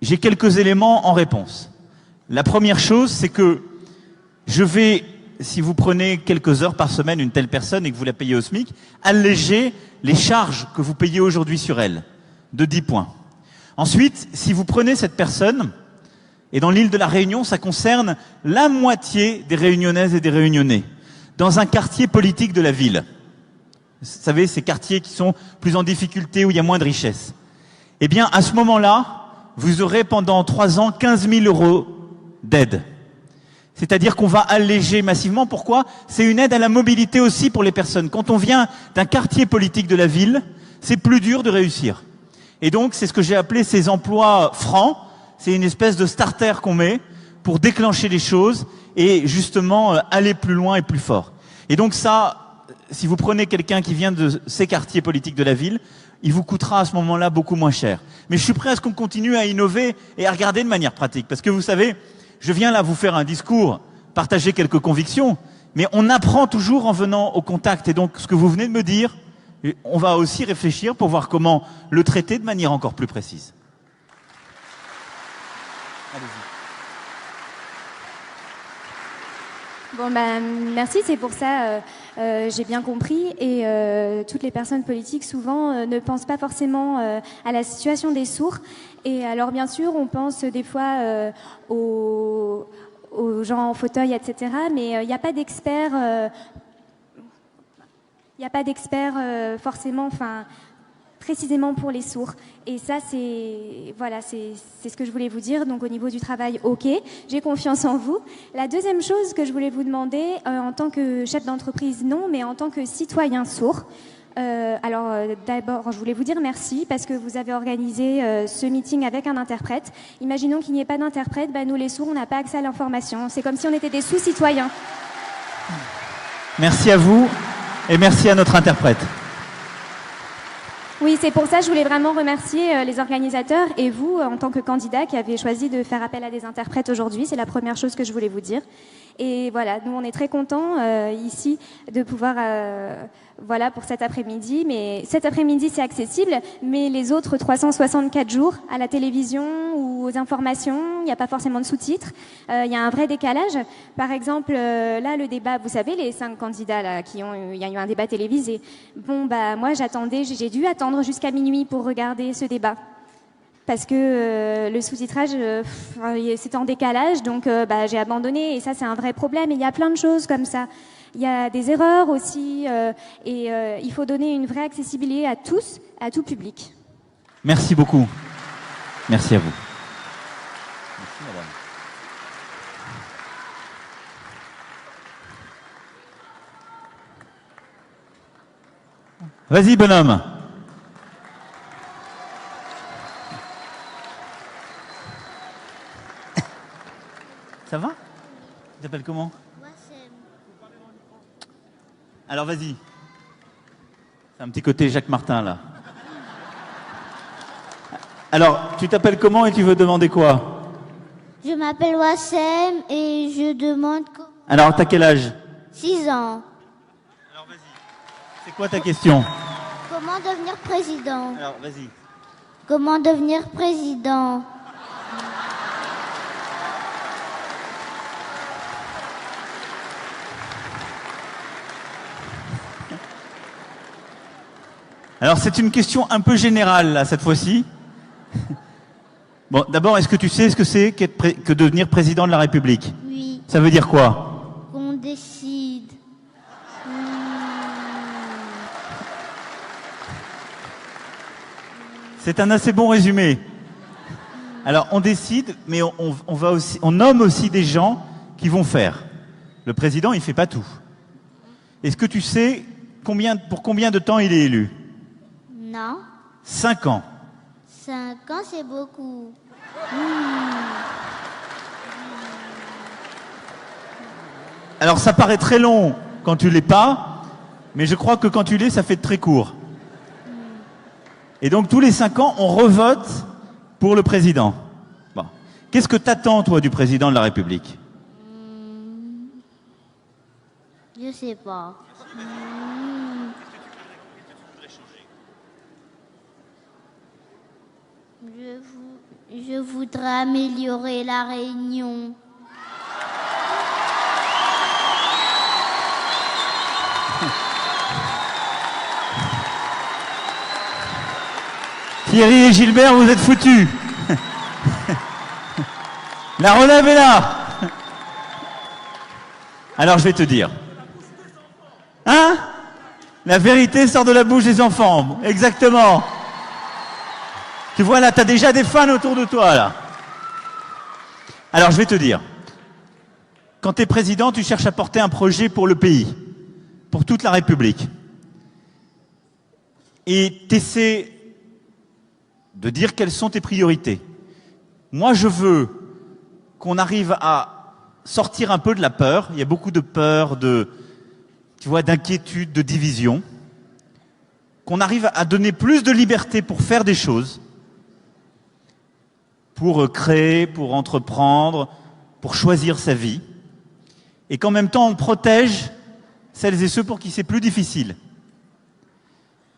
j'ai quelques éléments en réponse. La première chose, c'est que je vais, si vous prenez quelques heures par semaine une telle personne et que vous la payez au SMIC, alléger les charges que vous payez aujourd'hui sur elle, de 10 points. Ensuite, si vous prenez cette personne, et dans l'île de la Réunion, ça concerne la moitié des Réunionnaises et des Réunionnais, dans un quartier politique de la ville. Vous savez, ces quartiers qui sont plus en difficulté, où il y a moins de richesse. Eh bien, à ce moment-là, vous aurez pendant 3 ans 15 000 € d'aide. C'est-à-dire qu'on va alléger massivement. Pourquoi? C'est une aide à la mobilité aussi pour les personnes. Quand on vient d'un quartier politique de la ville, c'est plus dur de réussir. Et donc, c'est ce que j'ai appelé ces emplois francs. C'est une espèce de starter qu'on met pour déclencher les choses et justement aller plus loin et plus fort. Et donc ça, si vous prenez quelqu'un qui vient de ces quartiers politiques de la ville, il vous coûtera à ce moment-là beaucoup moins cher. Mais je suis prêt à ce qu'on continue à innover et à regarder de manière pratique. Parce que vous savez, je viens là vous faire un discours, partager quelques convictions, mais on apprend toujours en venant au contact. Et donc, ce que vous venez de me dire, on va aussi réfléchir pour voir comment le traiter de manière encore plus précise. Bon, bah, merci, c'est pour ça, j'ai bien compris. Et toutes les personnes politiques, souvent, ne pensent pas forcément à la situation des sourds. Et alors, bien sûr, on pense des fois aux gens en fauteuil, etc. Mais il n'y a pas d'experts. Il n'y a pas d'experts forcément, enfin, précisément pour les sourds. Et ça, c'est ce que je voulais vous dire. Donc, au niveau du travail, ok, j'ai confiance en vous. La deuxième chose que je voulais vous demander, en tant que chef d'entreprise, non, mais en tant que citoyen sourd. D'abord, je voulais vous dire merci parce que vous avez organisé ce meeting avec un interprète. Imaginons qu'il n'y ait pas d'interprète, nous les sourds, on n'a pas accès à l'information. C'est comme si on était des sous-citoyens. Merci à vous et merci à notre interprète. Oui, c'est pour ça que je voulais vraiment remercier les organisateurs et vous, en tant que candidat, qui avez choisi de faire appel à des interprètes aujourd'hui. C'est la première chose que je voulais vous dire. Et voilà, nous, on est très contents ici de pouvoir, pour cet après-midi. Mais cet après-midi, c'est accessible. Mais les autres 364 jours à la télévision ou aux informations, il n'y a pas forcément de sous-titres. Il y a un vrai décalage. Par exemple, là, le débat, vous savez, les 5 candidats là, il y a eu un débat télévisé. Bon, moi, j'ai dû attendre jusqu'à minuit pour regarder ce débat. Parce que le sous-titrage, c'était en décalage, donc j'ai abandonné. Et ça, c'est un vrai problème. Et il y a plein de choses comme ça. Il y a des erreurs aussi. Et il faut donner une vraie accessibilité à tous, à tout public. Merci beaucoup. Merci à vous. Merci, madame. Vas-y, bonhomme. Ça va? Tu t'appelles comment? Wassem. Alors vas-y. C'est un petit côté Jacques Martin là. Alors, tu t'appelles comment et tu veux demander quoi? Je m'appelle Wassem et je demande... Alors, t'as quel âge? 6 ans. Alors vas-y. C'est quoi ta question? Comment devenir président? Alors vas-y. Comment devenir président? Alors c'est une question un peu générale là cette fois-ci. Bon, d'abord, est-ce que tu sais ce que c'est que devenir président de la République? Oui. Ça veut dire quoi? Qu'on décide. C'est un assez bon résumé. Alors on décide, mais on nomme aussi des gens qui vont faire. Le président, il fait pas tout. Est-ce que tu sais pour combien de temps il est élu? Non. 5 ans. 5 ans, c'est beaucoup. Alors ça paraît très long quand tu l'es pas, mais je crois que quand tu l'es, ça fait très court. Et donc tous les 5 ans, on revote pour le président. Bon. Qu'est-ce que t'attends, toi, du président de la République? Je sais pas. Je voudrais améliorer la Réunion. Thierry et Gilbert, vous êtes foutus. La relève est là. Alors je vais te dire. Hein? La vérité sort de la bouche des enfants. Exactement. Tu vois là, t'as déjà des fans autour de toi là. Alors je vais te dire. Quand tu es président, tu cherches à porter un projet pour le pays, pour toute la République. Et tu essaies de dire quelles sont tes priorités. Moi, je veux qu'on arrive à sortir un peu de la peur. Il y a beaucoup de peur, d'inquiétude, de division. Qu'on arrive à donner plus de liberté pour faire des choses, pour créer, pour entreprendre, pour choisir sa vie. Et qu'en même temps, on protège celles et ceux pour qui c'est plus difficile.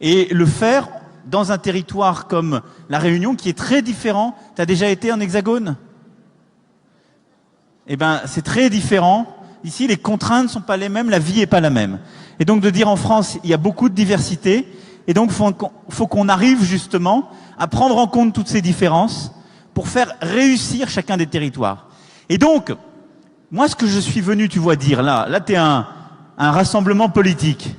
Et le faire dans un territoire comme la Réunion, qui est très différent. Tu as déjà été en Hexagone? Eh ben, c'est très différent ici, les contraintes ne sont pas les mêmes, la vie n'est pas la même. Et donc de dire en France, il y a beaucoup de diversité, et donc faut qu'on arrive justement à prendre en compte toutes ces différences pour faire réussir chacun des territoires. Et donc, moi ce que je suis venu, tu vois, dire là t'es un rassemblement politique.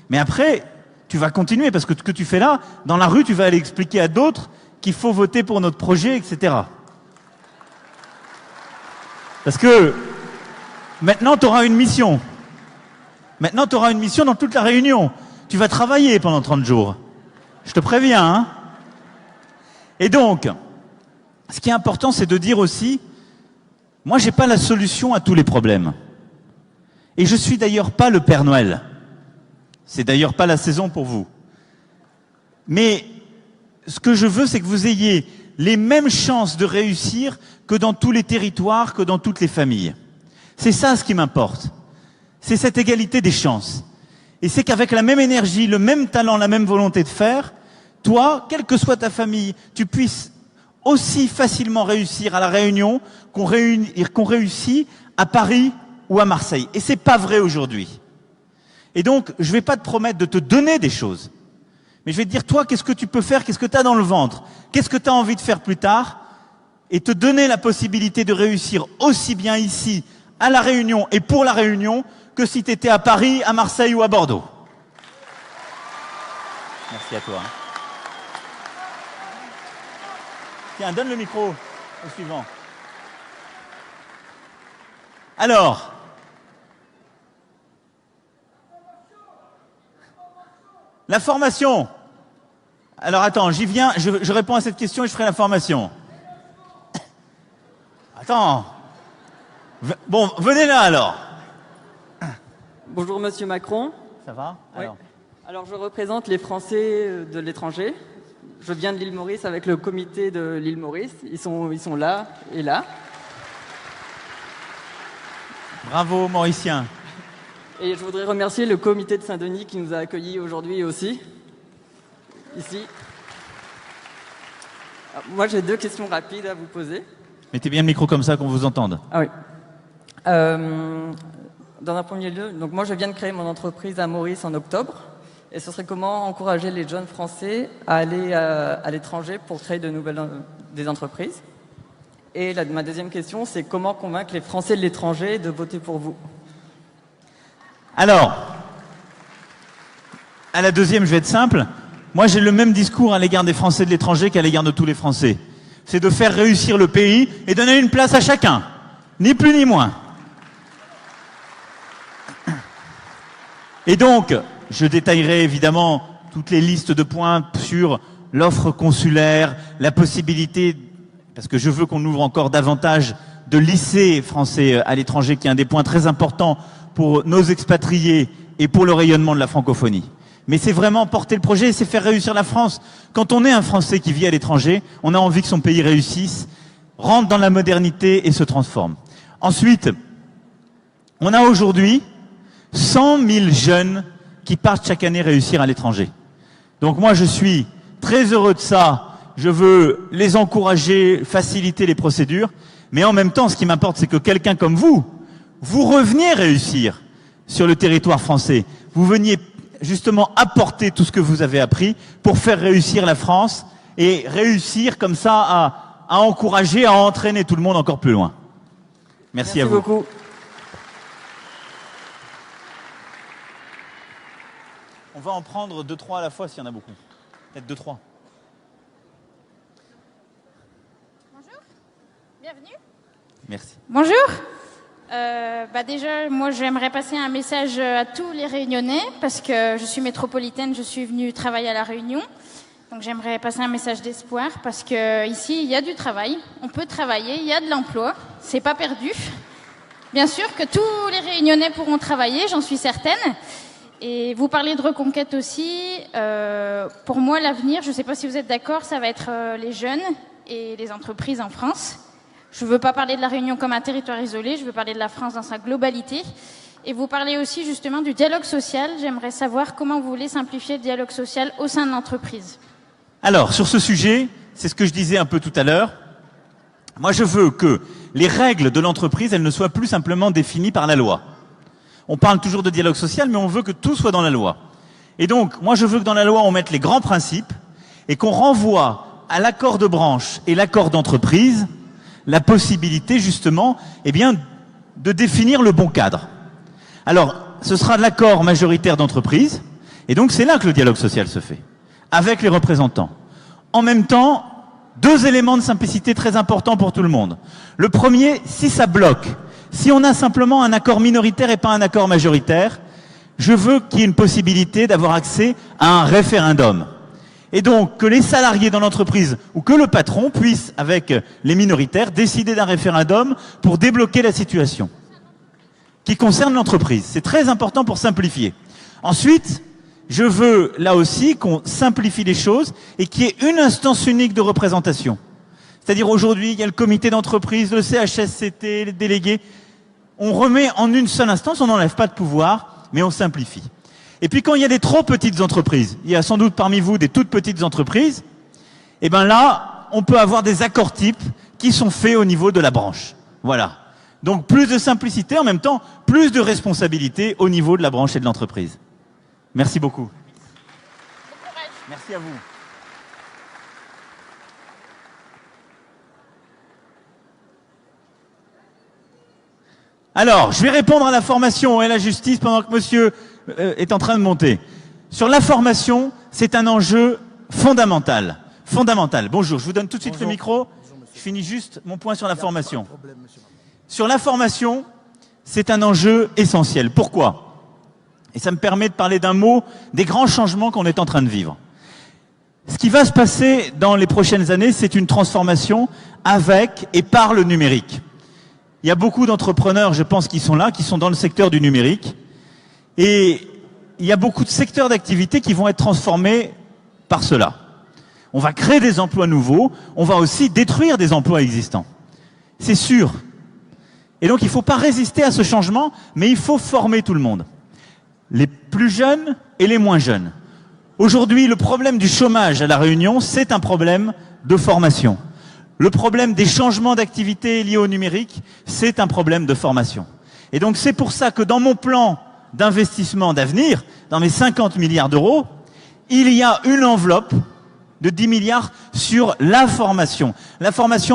Mais après, tu vas continuer, parce que ce que tu fais là, dans la rue, tu vas aller expliquer à d'autres qu'il faut voter pour notre projet, etc. Parce que maintenant, tu auras une mission. Maintenant, tu auras une mission dans toute la Réunion. Tu vas travailler pendant 30 jours. Je te préviens, hein. Et donc, ce qui est important, c'est de dire aussi, moi, j'ai pas la solution à tous les problèmes. Et je suis d'ailleurs pas le Père Noël. C'est d'ailleurs pas la saison pour vous. Mais ce que je veux, c'est que vous ayez les mêmes chances de réussir que dans tous les territoires, que dans toutes les familles. C'est ça ce qui m'importe. C'est cette égalité des chances. Et c'est qu'avec la même énergie, le même talent, la même volonté de faire, toi, quelle que soit ta famille, tu puisses aussi facilement réussir à La Réunion qu'on réussit à Paris ou à Marseille. Et c'est pas vrai aujourd'hui. Et donc, je vais pas te promettre de te donner des choses. Mais je vais te dire, toi, qu'est-ce que tu peux faire? Qu'est-ce que tu as dans le ventre? Qu'est-ce que tu as envie de faire plus tard? Et te donner la possibilité de réussir aussi bien ici, à La Réunion et pour La Réunion, que si tu étais à Paris, à Marseille ou à Bordeaux. Merci à toi. Tiens, donne le micro au suivant. Alors, la formation. Alors attends, j'y viens, je réponds à cette question et je ferai la formation. Attends. Bon, venez là alors. Bonjour Monsieur Macron. Ça va? Oui. Alors je représente les Français de l'étranger. Je viens de l'île Maurice avec le comité de l'île Maurice. Ils sont là et là. Bravo Mauricien. Et je voudrais remercier le comité de Saint-Denis qui nous a accueillis aujourd'hui aussi. Ici. Alors, moi j'ai 2 questions rapides à vous poser. Mettez bien le micro comme ça qu'on vous entende. Ah oui. Dans un premier lieu, donc moi je viens de créer mon entreprise à Maurice en octobre. Et ce serait comment encourager les jeunes Français à aller à l'étranger pour créer des entreprises. Et ma deuxième question, c'est comment convaincre les Français de l'étranger de voter pour vous? Alors, à la deuxième, je vais être simple. Moi, j'ai le même discours à l'égard des Français de l'étranger qu'à l'égard de tous les Français. C'est de faire réussir le pays et donner une place à chacun. Ni plus ni moins. Et donc, je détaillerai évidemment toutes les listes de points sur l'offre consulaire, la possibilité, parce que je veux qu'on ouvre encore davantage de lycées français à l'étranger, qui est un des points très importants pour nos expatriés et pour le rayonnement de la francophonie. Mais c'est vraiment porter le projet et c'est faire réussir la France. Quand on est un Français qui vit à l'étranger, on a envie que son pays réussisse, rentre dans la modernité et se transforme. Ensuite, on a aujourd'hui 100 000 jeunes qui partent chaque année réussir à l'étranger. Donc moi, je suis très heureux de ça. Je veux les encourager, faciliter les procédures. Mais en même temps, ce qui m'importe, c'est que quelqu'un comme vous reveniez réussir sur le territoire français. Vous veniez justement apporter tout ce que vous avez appris pour faire réussir la France et réussir comme ça à encourager, à entraîner tout le monde encore plus loin. Merci à vous. Merci beaucoup. On va en prendre 2-3 à la fois s'il y en a beaucoup. Peut-être 2-3. Bonjour, bienvenue. Merci. Bonjour. Déjà, moi, j'aimerais passer un message à tous les Réunionnais parce que je suis métropolitaine, je suis venue travailler à La Réunion. Donc, j'aimerais passer un message d'espoir parce que ici, il y a du travail. On peut travailler, il y a de l'emploi. C'est pas perdu. Bien sûr que tous les Réunionnais pourront travailler, j'en suis certaine. Et vous parlez de reconquête aussi. Pour moi, l'avenir, je ne sais pas si vous êtes d'accord, ça va être les jeunes et les entreprises en France. Je ne veux pas parler de la Réunion comme un territoire isolé, je veux parler de la France dans sa globalité. Et vous parlez aussi justement du dialogue social. J'aimerais savoir comment vous voulez simplifier le dialogue social au sein de l'entreprise. Alors, sur ce sujet, c'est ce que je disais un peu tout à l'heure. Moi, je veux que les règles de l'entreprise, elles ne soient plus simplement définies par la loi. On parle toujours de dialogue social, mais on veut que tout soit dans la loi. Et donc, moi je veux que dans la loi, on mette les grands principes et qu'on renvoie à l'accord de branche et l'accord d'entreprise la possibilité, justement, eh bien, de définir le bon cadre. Alors, ce sera l'accord majoritaire d'entreprise, et donc c'est là que le dialogue social se fait, avec les représentants. En même temps, deux éléments de simplicité très importants pour tout le monde. Le premier, si ça bloque, si on a simplement un accord minoritaire et pas un accord majoritaire, je veux qu'il y ait une possibilité d'avoir accès à un référendum. Et donc, que les salariés dans l'entreprise ou que le patron puisse, avec les minoritaires, décider d'un référendum pour débloquer la situation qui concerne l'entreprise. C'est très important pour simplifier. Ensuite, je veux, là aussi, qu'on simplifie les choses et qu'il y ait une instance unique de représentation. C'est-à-dire, aujourd'hui, il y a le comité d'entreprise, le CHSCT, les délégués. On remet en une seule instance, on n'enlève pas de pouvoir, mais on simplifie. Et puis, quand il y a des trop petites entreprises, il y a sans doute parmi vous des toutes petites entreprises, et ben là, on peut avoir des accords types qui sont faits au niveau de la branche. Voilà. Donc, plus de simplicité, en même temps, plus de responsabilité au niveau de la branche et de l'entreprise. Merci beaucoup. Merci à vous. Alors, je vais répondre à la formation et à la justice pendant que monsieur est en train de monter. Sur la formation, c'est un enjeu fondamental. Fondamental. Bonjour, je vous donne tout de suite le micro. Je finis juste mon point sur la formation. Sur la formation, c'est un enjeu essentiel. Pourquoi ? Et ça me permet de parler d'un mot des grands changements qu'on est en train de vivre. Ce qui va se passer dans les prochaines années, c'est une transformation avec et par le numérique. Il y a beaucoup d'entrepreneurs, je pense, qui sont là, qui sont dans le secteur du numérique. Et il y a beaucoup de secteurs d'activité qui vont être transformés par cela. On va créer des emplois nouveaux, on va aussi détruire des emplois existants. C'est sûr. Et donc, il ne faut pas résister à ce changement, mais il faut former tout le monde. Les plus jeunes et les moins jeunes. Aujourd'hui, le problème du chômage à La Réunion, c'est un problème de formation. Le problème des changements d'activité liés au numérique, c'est un problème de formation. Et donc, c'est pour ça que dans mon plan d'investissement d'avenir, dans mes 50 milliards d'euros, il y a une enveloppe de 10 milliards sur la formation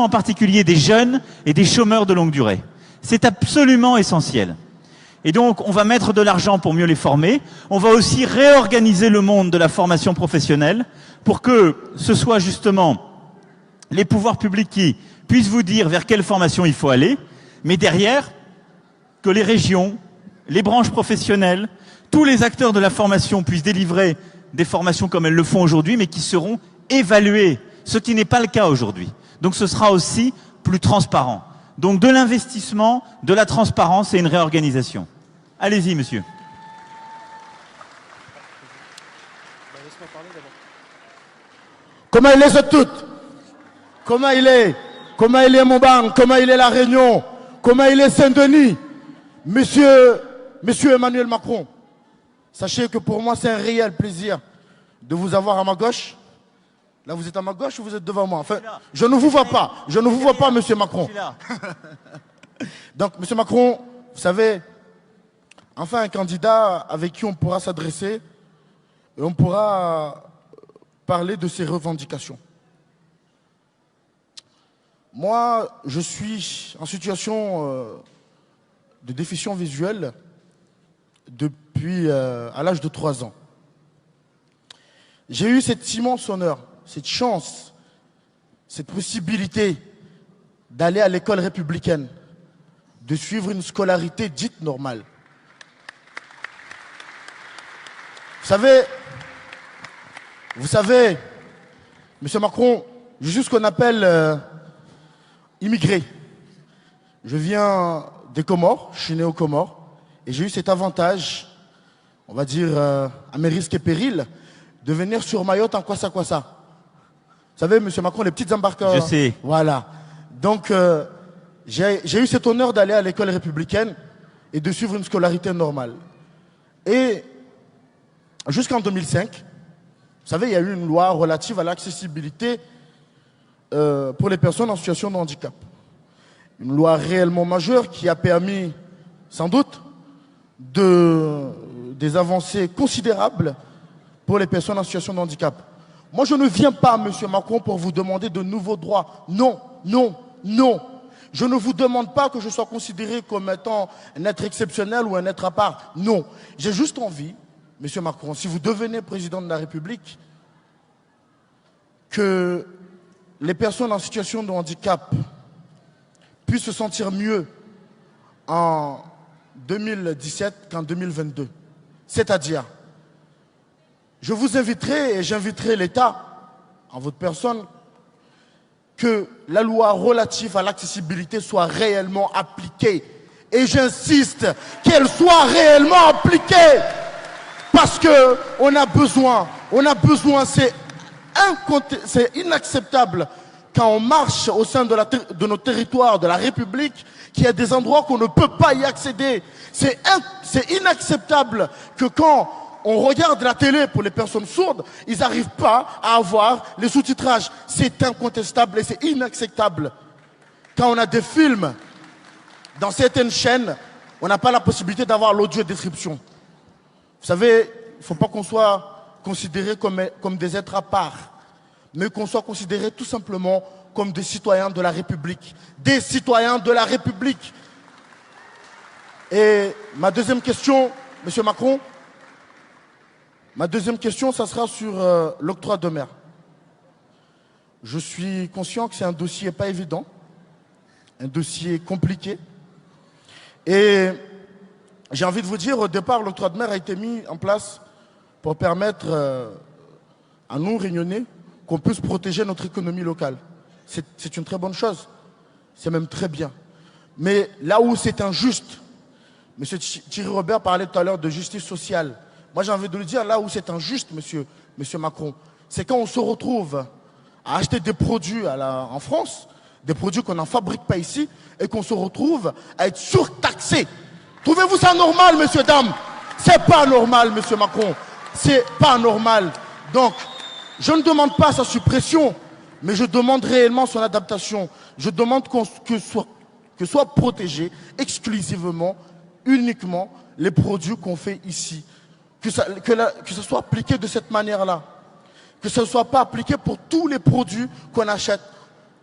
en particulier des jeunes et des chômeurs de longue durée. C'est absolument essentiel. Et donc, on va mettre de l'argent pour mieux les former. On va aussi réorganiser le monde de la formation professionnelle pour que ce soit justement les pouvoirs publics qui puissent vous dire vers quelle formation il faut aller, mais derrière, que les régions, les branches professionnelles, tous les acteurs de la formation puissent délivrer des formations comme elles le font aujourd'hui, mais qui seront évaluées, ce qui n'est pas le cas aujourd'hui. Donc ce sera aussi plus transparent. Donc de l'investissement, de la transparence et une réorganisation. Allez-y, monsieur. Comment il est ce tout? Comment il est? Comment il est Montbang? Comment il est La Réunion? Comment il est Saint-Denis? Monsieur Emmanuel Macron, sachez que pour moi c'est un réel plaisir de vous avoir à ma gauche. Là vous êtes à ma gauche ou vous êtes devant moi? Enfin, je ne vous vois pas. Je ne vous vois pas, monsieur Macron. Donc, monsieur Macron, vous savez, enfin un candidat avec qui on pourra s'adresser et on pourra parler de ses revendications. Moi, je suis en situation de déficience visuelle depuis à l'âge de 3 ans. J'ai eu cet immense honneur, cette chance, cette possibilité d'aller à l'école républicaine, de suivre une scolarité dite normale. Vous savez, monsieur Macron, je suis ce qu'on appelle immigré. Je viens des Comores, je suis né aux Comores, et j'ai eu cet avantage, on va dire à mes risques et périls, de venir sur Mayotte en Kwassa. Vous savez, monsieur Macron, les petites embarcations. Je sais. Voilà. Donc, j'ai eu cet honneur d'aller à l'école républicaine et de suivre une scolarité normale. Et jusqu'en 2005, vous savez, il y a eu une loi relative à l'accessibilité pour les personnes en situation de handicap. Une loi réellement majeure qui a permis, sans doute, des avancées considérables pour les personnes en situation de handicap. Moi, je ne viens pas, Monsieur Macron, pour vous demander de nouveaux droits. Non, non, non. Je ne vous demande pas que je sois considéré comme étant un être exceptionnel ou un être à part. Non. J'ai juste envie, Monsieur Macron, si vous devenez président de la République, que les personnes en situation de handicap puissent se sentir mieux en 2017 qu'en 2022. C'est-à-dire, je vous inviterai et j'inviterai l'État, en votre personne, que la loi relative à l'accessibilité soit réellement appliquée. Et j'insiste qu'elle soit réellement appliquée. Parce que on a besoin, c'est inacceptable quand on marche au sein de nos territoires, de la République, qu'il y a des endroits qu'on ne peut pas y accéder. C'est inacceptable que quand on regarde la télé pour les personnes sourdes, ils n'arrivent pas à avoir les sous-titrages. C'est incontestable et c'est inacceptable. Quand on a des films dans certaines chaînes, on n'a pas la possibilité d'avoir l'audio-description. Vous savez, il ne faut pas qu'on soit considéré comme des êtres à part, mais qu'on soit considéré tout simplement comme des citoyens de la République. Des citoyens de la République. Et ma deuxième question, Monsieur Macron, ma deuxième question, ça sera sur l'octroi de mer. Je suis conscient que c'est un dossier pas évident, un dossier compliqué. Et j'ai envie de vous dire, au départ, l'octroi de mer a été mis en place pour permettre à nous, Réunionnais, qu'on puisse protéger notre économie locale. C'est une très bonne chose. C'est même très bien. Mais là où c'est injuste, M. Thierry Robert parlait tout à l'heure de justice sociale. Moi, j'ai envie de lui dire, là où c'est injuste, monsieur Macron, c'est quand on se retrouve à acheter des produits en France, des produits qu'on n'en fabrique pas ici, et qu'on se retrouve à être surtaxé. Trouvez-vous ça normal, messieurs, dames? C'est pas normal, monsieur Macron. C'est pas normal. Donc, je ne demande pas sa suppression, mais je demande réellement son adaptation. Je demande que soient protégés exclusivement, uniquement, les produits qu'on fait ici. Que ça soit appliqué de cette manière-là. Que ce ne soit pas appliqué pour tous les produits qu'on achète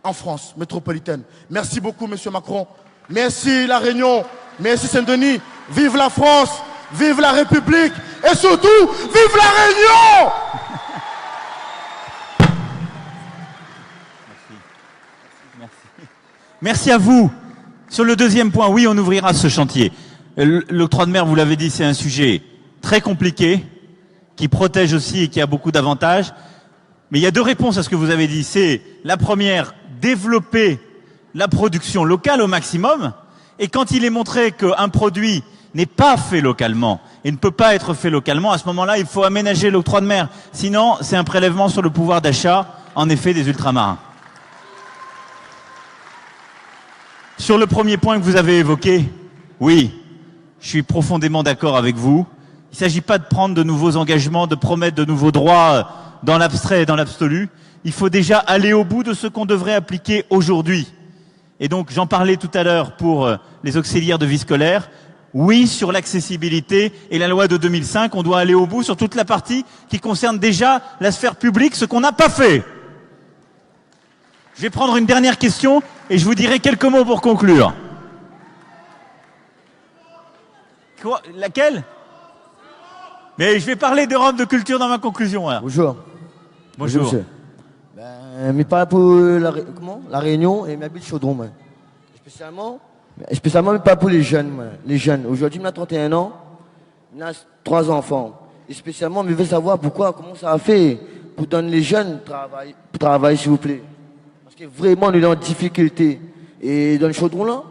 en France métropolitaine. Merci beaucoup, monsieur Macron. Merci La Réunion. Merci Saint-Denis. Vive la France. Vive la République. Et surtout, vive la Réunion! Merci à vous. Sur le deuxième point, oui, on ouvrira ce chantier. L'octroi de mer, vous l'avez dit, c'est un sujet très compliqué, qui protège aussi et qui a beaucoup d'avantages. Mais il y a deux réponses à ce que vous avez dit. C'est la première, développer la production locale au maximum. Et quand il est montré qu'un produit n'est pas fait localement et ne peut pas être fait localement, à ce moment-là, il faut aménager l'octroi de mer. Sinon, c'est un prélèvement sur le pouvoir d'achat, en effet, des ultramarins. Sur le premier point que vous avez évoqué, oui, je suis profondément d'accord avec vous. Il ne s'agit pas de prendre de nouveaux engagements, de promettre de nouveaux droits dans l'abstrait et dans l'absolu. Il faut déjà aller au bout de ce qu'on devrait appliquer aujourd'hui. Et donc, j'en parlais tout à l'heure pour les auxiliaires de vie scolaire. Oui, sur l'accessibilité et la loi de 2005, on doit aller au bout sur toute la partie qui concerne déjà la sphère publique, ce qu'on n'a pas fait. Je vais prendre une dernière question et je vous dirai quelques mots pour conclure. Quoi? Laquelle? Mais je vais parler d'Europe de culture dans ma conclusion. Là. Bonjour. Bonjour. Monsieur. Mais pas pour la Réunion et m'habite Chaudron. Moi. Spécialement, mais pas pour les jeunes. Moi. Les jeunes. Aujourd'hui, il a 31 ans, il a 3 enfants. Et spécialement, je veux savoir comment ça a fait pour donner les jeunes travail, s'il vous plaît. Parce que vraiment, on est en difficulté. Et dans le Chaudron, là,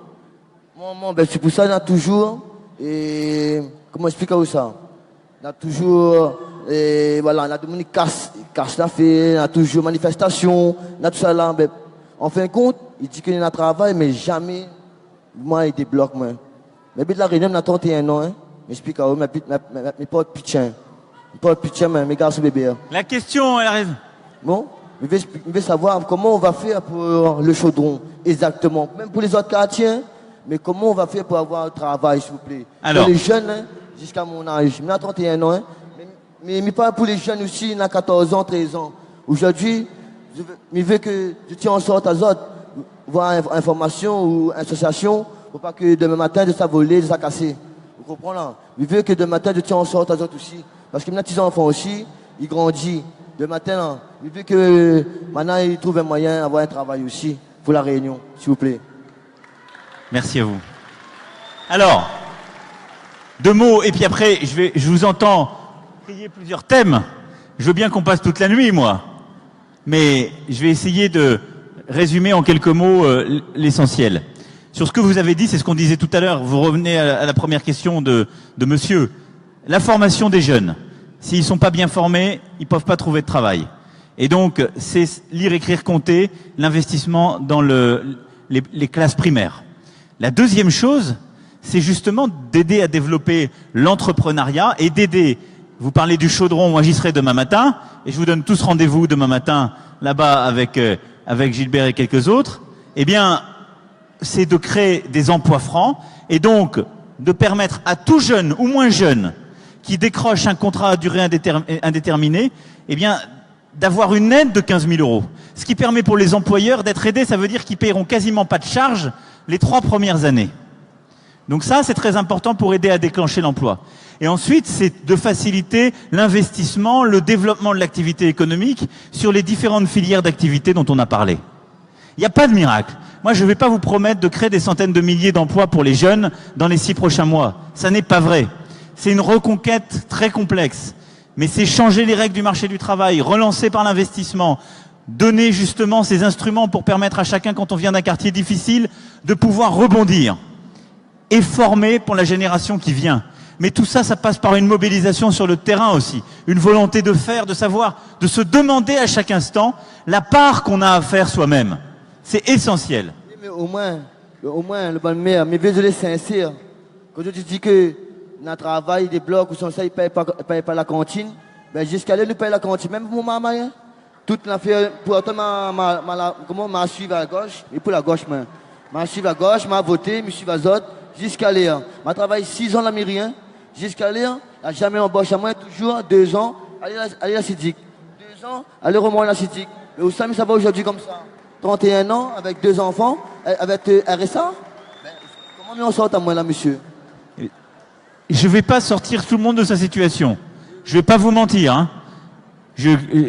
c'est pour ça qu'on a toujours... Et comment expliquer ça? On a toujours... Et voilà, on a demandé casse la fait, on a toujours manifestation, on a tout ça là. En fin de compte, il dit qu'il y a un travail, mais jamais, moi, il débloque, moi. Mais de la Réunion, on a 31 ans, hein. M'explique à eux, mais pas de pitchen. Pas de pitchen, mais mes garçons bébés. La question, elle arrive. Bon, je veux savoir comment on va faire pour le Chaudron, exactement. Même pour les autres quartiers, Mais comment on va faire pour avoir un travail, s'il vous plaît? Alors. Pour les jeunes, hein, jusqu'à mon âge, j'ai 31 ans, hein, mais pas pour les jeunes aussi, il a 14 ans, 13 ans. Aujourd'hui, je veux que je tiens en sorte à autres, voir information ou association, pour pas que demain matin, de ça voler, de ça casser. Vous comprenez là? Je veux que demain matin, je tiens en sorte à autres aussi. Parce que mes petits enfants aussi, ils grandissent. Demain matin, là, je veux que maintenant, ils trouvent un moyen d'avoir un travail aussi pour la Réunion, s'il vous plaît. Merci à vous. Alors, 2 mots, et puis après, je vous entends crier plusieurs thèmes. Je veux bien qu'on passe toute la nuit, moi. Mais je vais essayer de résumer en quelques mots l'essentiel. Sur ce que vous avez dit, c'est ce qu'on disait tout à l'heure. Vous revenez à la première question de monsieur. La formation des jeunes. S'ils sont pas bien formés, ils peuvent pas trouver de travail. Et donc, c'est lire, écrire, compter, l'investissement dans les classes primaires. La deuxième chose, c'est justement d'aider à développer l'entrepreneuriat et d'aider. Vous parlez du chaudron, moi j'y serai demain matin, et je vous donne tous rendez-vous demain matin là-bas avec Gilbert et quelques autres. Eh bien, c'est de créer des emplois francs et donc de permettre à tout jeune ou moins jeune qui décroche un contrat à durée indéterminée, eh bien, d'avoir une aide de 15 000 €. Ce qui permet pour les employeurs d'être aidés, ça veut dire qu'ils paieront quasiment pas de charges les 3 premières années. Donc ça, c'est très important pour aider à déclencher l'emploi. Et ensuite, c'est de faciliter l'investissement, le développement de l'activité économique sur les différentes filières d'activité dont on a parlé. Il n'y a pas de miracle. Moi, je ne vais pas vous promettre de créer des centaines de milliers d'emplois pour les jeunes dans les 6 prochains mois. Ça n'est pas vrai. C'est une reconquête très complexe. Mais c'est changer les règles du marché du travail, relancer par l'investissement, donner justement ces instruments pour permettre à chacun, quand on vient d'un quartier difficile, de pouvoir rebondir et former pour la génération qui vient. Mais tout ça, ça passe par une mobilisation sur le terrain aussi, une volonté de faire, de savoir, de se demander à chaque instant la part qu'on a à faire soi-même. C'est essentiel. Oui, mais au moins, le bon maire, mais désolé, sincère. Quand je te dis que dans le travail, des blocs, ou sans ça, ils ne payent pas la cantine, ben jusqu'à là, nous payons la cantine. Même pour mon maman, toute l'affaire, pour comment m'a suivi à gauche, et pour la gauche, m'a suivi à gauche, m'a voté, me suivi à l'autre, jusqu'à là. M'a travaillé 6 ans la mairie, jusqu'à là, n'a jamais embauché à moi, toujours 2 ans, aller à la CIDIC. 2 ans, aller remonter à la CIDIC. Mais au Sami, ça va aujourd'hui comme ça. 31 ans, avec 2 enfants, avec RSA. Ben, comment on sort à moi là, monsieur? Je ne vais pas sortir tout le monde de sa situation. Je ne vais pas vous mentir. Hein.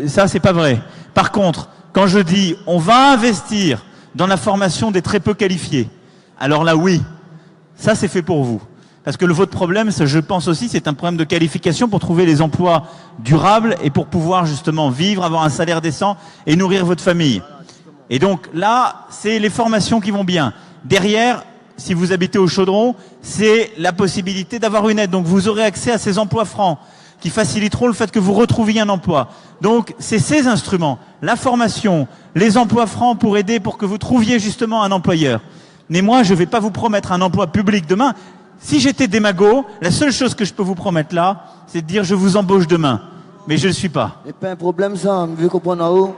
Ça, c'est pas vrai. Par contre, quand je dis on va investir dans la formation des très peu qualifiés, alors là, oui, ça c'est fait pour vous. Parce que votre problème, je pense aussi, c'est un problème de qualification pour trouver les emplois durables et pour pouvoir justement vivre, avoir un salaire décent et nourrir votre famille. Et donc là, c'est les formations qui vont bien. Derrière, si vous habitez au Chaudron, c'est la possibilité d'avoir une aide. Donc vous aurez accès à ces emplois francs qui faciliteront le fait que vous retrouviez un emploi. Donc c'est ces instruments, la formation, les emplois francs pour aider pour que vous trouviez justement un employeur. Mais moi, je ne vais pas vous promettre un emploi public demain. Si j'étais démago, la seule chose que je peux vous promettre là, c'est de dire je vous embauche demain. Mais je ne le suis pas. C'est pas un problème ça, je veux comprendre en haut.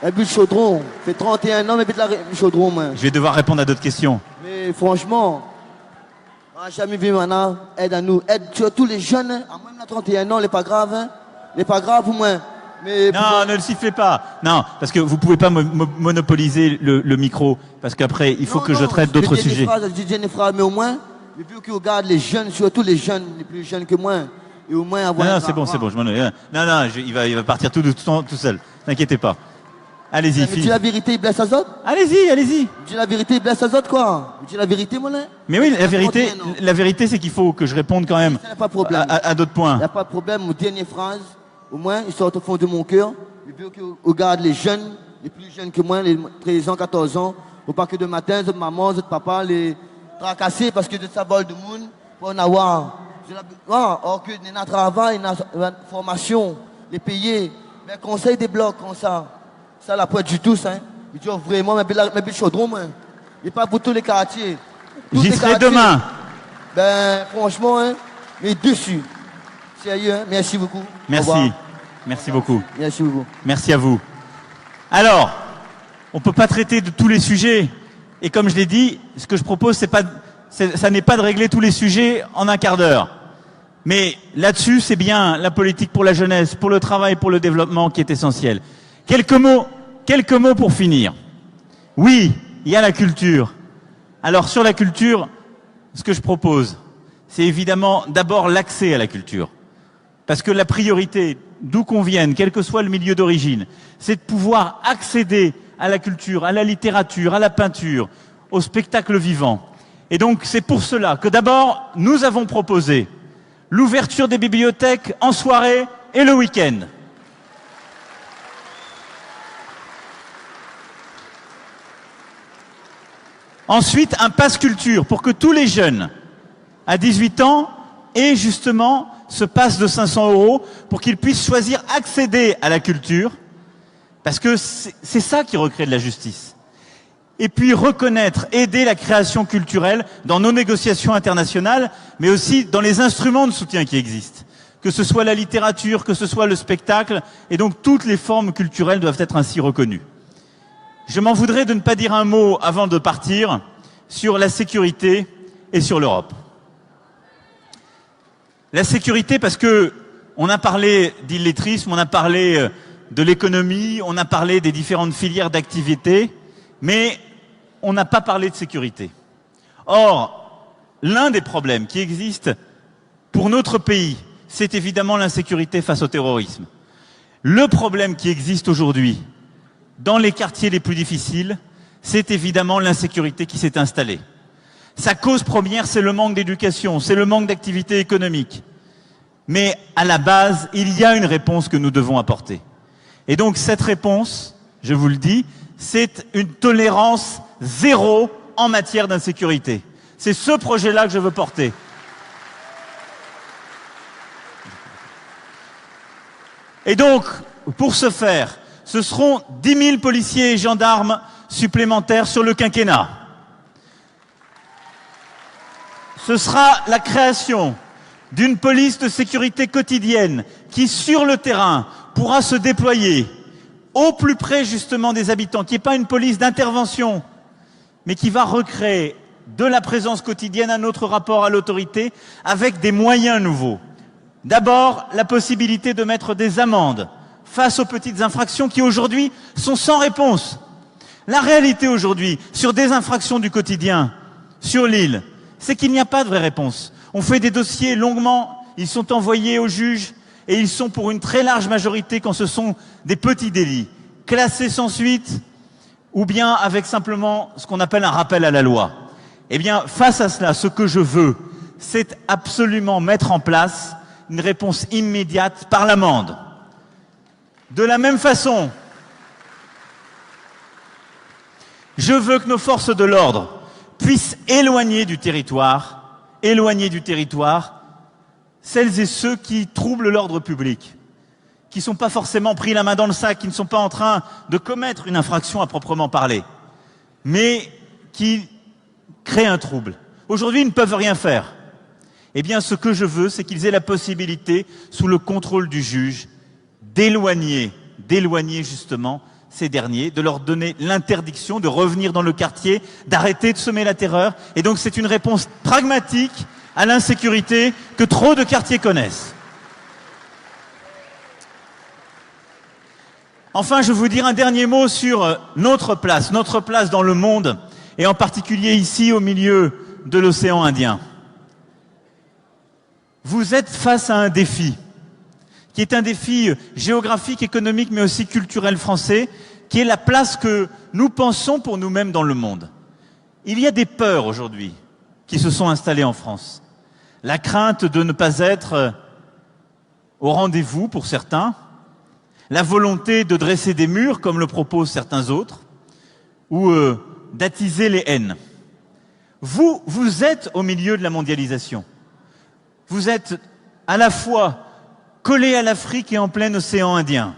Un but de Chaudron, fait 31 ans, mais but de la Chaudron, moi. Je vais devoir répondre à d'autres questions. Mais franchement, on n'a jamais vu maintenant, aide à nous, aide surtout les jeunes, à moins de 31 ans, n'est pas grave, hein. N'est pas grave pour moi. Mais non, ne le sifflez pas. Non, parce que vous pouvez pas monopoliser le micro, parce qu'après, il faut que je traite d'autres sujets. Je dis une phrase, mais au moins, vu qu'on regarde les jeunes, surtout les jeunes, les plus jeunes que moi, et au moins avoir... Non, c'est bon, je m'en ai. Non, il va partir tout seul. N'inquiétez pas. Allez-y, fille. Dis la vérité, il blesse Azot. Allez-y. Dis la vérité, il blesse Azot, quoi. Dis la vérité, mon là. Mais oui, la vérité, c'est qu'il faut que je réponde quand même à d'autres points. Il n'y a pas de problème. Mon dernière phrase, au moins, il sort au fond de mon cœur. Je veux que regarde les jeunes, les plus jeunes que moi, les 13 ans, 14 ans, au parc de matin, de maman, de papa, les tracasser parce que de ça vole de monde, pour en avoir. Or que il y a un travail, une formation, les payer, mais conseil des blocs comme ça. Ça, la pointe du tout, hein. Je dis vraiment, mais le Chaudron, moi. Il n'est pas pour tous les quartiers. J'y serai demain. Ben, franchement, hein, mais dessus. Sérieux, hein. Merci beaucoup. Merci. Merci beaucoup. Merci beaucoup. Merci à vous. Alors, on ne peut pas traiter de tous les sujets. Et comme je l'ai dit, ce que je propose, ça n'est pas de régler tous les sujets en un quart d'heure. Mais là-dessus, c'est bien la politique pour la jeunesse, pour le travail, pour le développement qui est essentielle. Quelques mots pour finir. Oui, il y a la culture. Alors sur la culture, ce que je propose, c'est évidemment d'abord l'accès à la culture. Parce que la priorité, d'où qu'on vienne, quel que soit le milieu d'origine, c'est de pouvoir accéder à la culture, à la littérature, à la peinture, au spectacle vivant. Et donc c'est pour cela que d'abord, nous avons proposé l'ouverture des bibliothèques en soirée et le week-end. Ensuite, un pass culture pour que tous les jeunes à 18 ans aient justement ce pass de 500 € pour qu'ils puissent choisir accéder à la culture, parce que c'est ça qui recrée de la justice. Et puis reconnaître, aider la création culturelle dans nos négociations internationales, mais aussi dans les instruments de soutien qui existent. Que ce soit la littérature, que ce soit le spectacle, et donc toutes les formes culturelles doivent être ainsi reconnues. Je m'en voudrais de ne pas dire un mot avant de partir sur la sécurité et sur l'Europe. La sécurité parce que on a parlé d'illettrisme, on a parlé de l'économie, on a parlé des différentes filières d'activité, mais on n'a pas parlé de sécurité. Or, l'un des problèmes qui existent pour notre pays, c'est évidemment l'insécurité face au terrorisme. Le problème qui existe aujourd'hui dans les quartiers les plus difficiles, c'est évidemment l'insécurité qui s'est installée. Sa cause première, c'est le manque d'éducation, c'est le manque d'activité économique. Mais à la base, il y a une réponse que nous devons apporter. Et donc cette réponse, je vous le dis, c'est une tolérance zéro en matière d'insécurité. C'est ce projet-là que je veux porter. Et donc, pour ce faire, ce seront 10 000 policiers et gendarmes supplémentaires sur le quinquennat. Ce sera la création d'une police de sécurité quotidienne qui, sur le terrain, pourra se déployer au plus près justement des habitants, qui n'est pas une police d'intervention, mais qui va recréer de la présence quotidienne à notre rapport à l'autorité avec des moyens nouveaux. D'abord, la possibilité de mettre des amendes face aux petites infractions qui aujourd'hui sont sans réponse. La réalité aujourd'hui, sur des infractions du quotidien, sur l'île, c'est qu'il n'y a pas de vraie réponse. On fait des dossiers longuement, ils sont envoyés au juge et ils sont pour une très large majorité, quand ce sont des petits délits, classés sans suite ou bien avec simplement ce qu'on appelle un rappel à la loi. Eh bien, face à cela, ce que je veux, c'est absolument mettre en place une réponse immédiate par l'amende. De la même façon, je veux que nos forces de l'ordre puissent éloigner du territoire celles et ceux qui troublent l'ordre public, qui ne sont pas forcément pris la main dans le sac, qui ne sont pas en train de commettre une infraction à proprement parler, mais qui créent un trouble. Aujourd'hui, ils ne peuvent rien faire. Eh bien, ce que je veux, c'est qu'ils aient la possibilité, sous le contrôle du juge, d'éloigner justement ces derniers, de leur donner l'interdiction de revenir dans le quartier, d'arrêter de semer la terreur. Et donc c'est une réponse pragmatique à l'insécurité que trop de quartiers connaissent. Enfin, je veux vous dire un dernier mot sur notre place dans le monde, et en particulier ici au milieu de l'océan Indien. Vous êtes face à un défi, qui est un défi géographique, économique, mais aussi culturel français, qui est la place que nous pensons pour nous-mêmes dans le monde. Il y a des peurs aujourd'hui qui se sont installées en France. La crainte de ne pas être au rendez-vous pour certains, la volonté de dresser des murs, comme le proposent certains autres, ou d'attiser les haines. Vous êtes au milieu de la mondialisation. Vous êtes à la fois collé à l'Afrique et en plein océan Indien.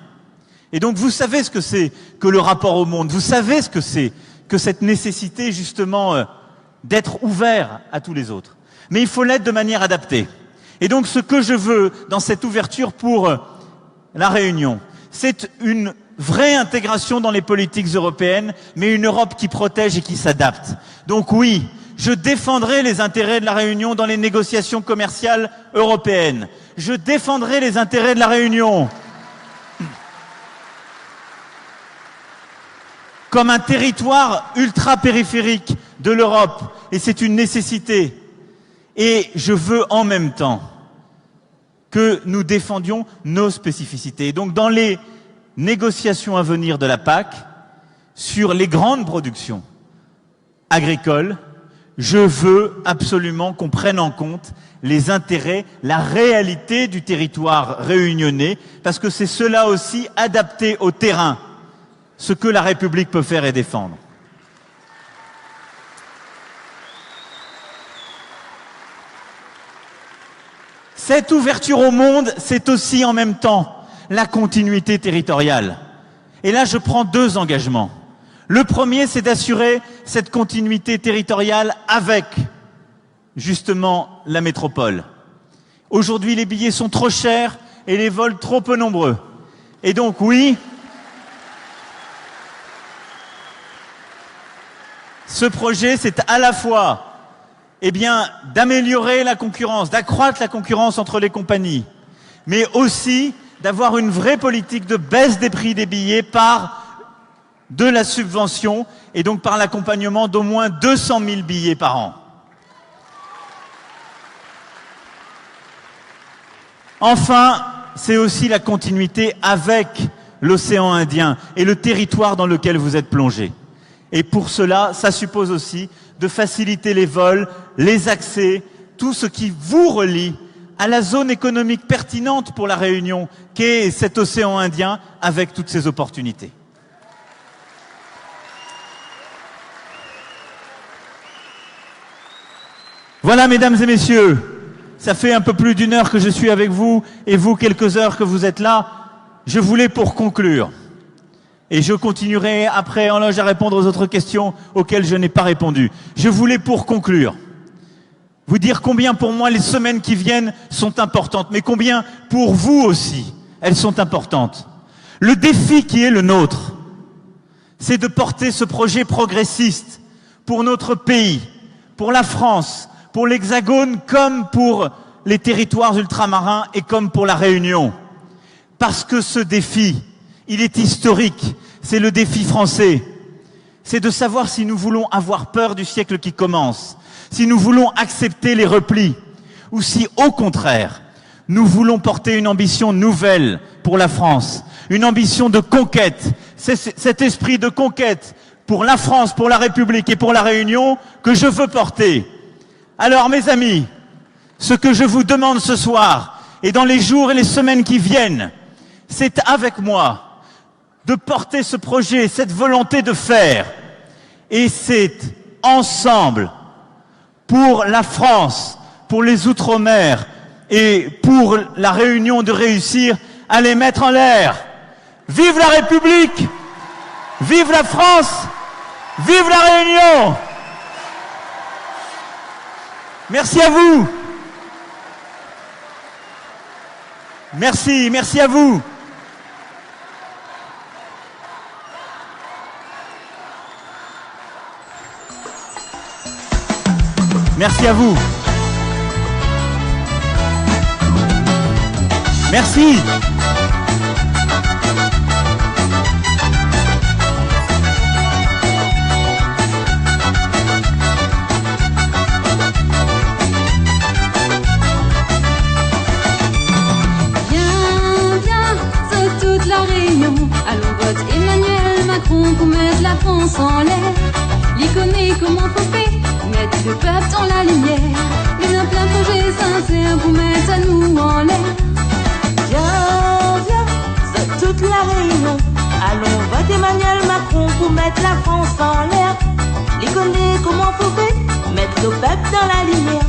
Et donc vous savez ce que c'est que le rapport au monde, vous savez ce que c'est que cette nécessité justement d'être ouvert à tous les autres. Mais il faut l'être de manière adaptée. Et donc ce que je veux dans cette ouverture pour la Réunion, c'est une vraie intégration dans les politiques européennes, mais une Europe qui protège et qui s'adapte. Donc oui, je défendrai les intérêts de la Réunion dans les négociations commerciales européennes. Je défendrai les intérêts de la Réunion comme un territoire ultra-périphérique de l'Europe, et c'est une nécessité. Et je veux en même temps que nous défendions nos spécificités. Et donc dans les négociations à venir de la PAC, sur les grandes productions agricoles, je veux absolument qu'on prenne en compte les intérêts, la réalité du territoire réunionnais, parce que c'est cela aussi adapté au terrain, ce que la République peut faire et défendre. Cette ouverture au monde, c'est aussi en même temps la continuité territoriale. Et là, je prends 2 engagements. Le premier, c'est d'assurer cette continuité territoriale avec, justement, la métropole. Aujourd'hui, les billets sont trop chers et les vols trop peu nombreux. Et donc, oui, ce projet, c'est à la fois d'améliorer la concurrence, d'accroître la concurrence entre les compagnies, mais aussi d'avoir une vraie politique de baisse des prix des billets par de la subvention et donc par l'accompagnement d'au moins 200 000 billets par an. Enfin, c'est aussi la continuité avec l'océan Indien et le territoire dans lequel vous êtes plongé. Et pour cela, ça suppose aussi de faciliter les vols, les accès, tout ce qui vous relie à la zone économique pertinente pour la Réunion, qu'est cet océan Indien avec toutes ses opportunités. Voilà, mesdames et messieurs, ça fait un peu plus d'1 heure que je suis avec vous, et vous, quelques heures que vous êtes là. Je voulais, pour conclure, et je continuerai après en loge à répondre aux autres questions auxquelles je n'ai pas répondu. Je voulais, pour conclure, vous dire combien pour moi les semaines qui viennent sont importantes, mais combien pour vous aussi elles sont importantes. Le défi qui est le nôtre, c'est de porter ce projet progressiste pour notre pays, pour la France, pour l'Hexagone comme pour les territoires ultramarins et comme pour la Réunion. Parce que ce défi, il est historique, c'est le défi français. C'est de savoir si nous voulons avoir peur du siècle qui commence, si nous voulons accepter les replis, ou si, au contraire, nous voulons porter une ambition nouvelle pour la France, une ambition de conquête. C'est cet esprit de conquête pour la France, pour la République et pour la Réunion que je veux porter. Alors, mes amis, ce que je vous demande ce soir, et dans les jours et les semaines qui viennent, c'est avec moi de porter ce projet, cette volonté de faire. Et c'est ensemble, pour la France, pour les Outre-mer et pour la Réunion de réussir à les mettre en l'air. Vive la République! Vive la France! Vive la Réunion! Merci à vous. Merci, merci à vous. Merci à vous. Merci. La Réunion, allons vote Emmanuel Macron pour mettre la France en l'air. L'icône comment faut faire, mettre le peuple dans la lumière. Une plein projet sincère pour mettre à nous en l'air. Viens, viens, toute la Réunion, allons vote Emmanuel Macron pour mettre la France en l'air. L'icône comment faut faire, mettre le peuple dans la lumière.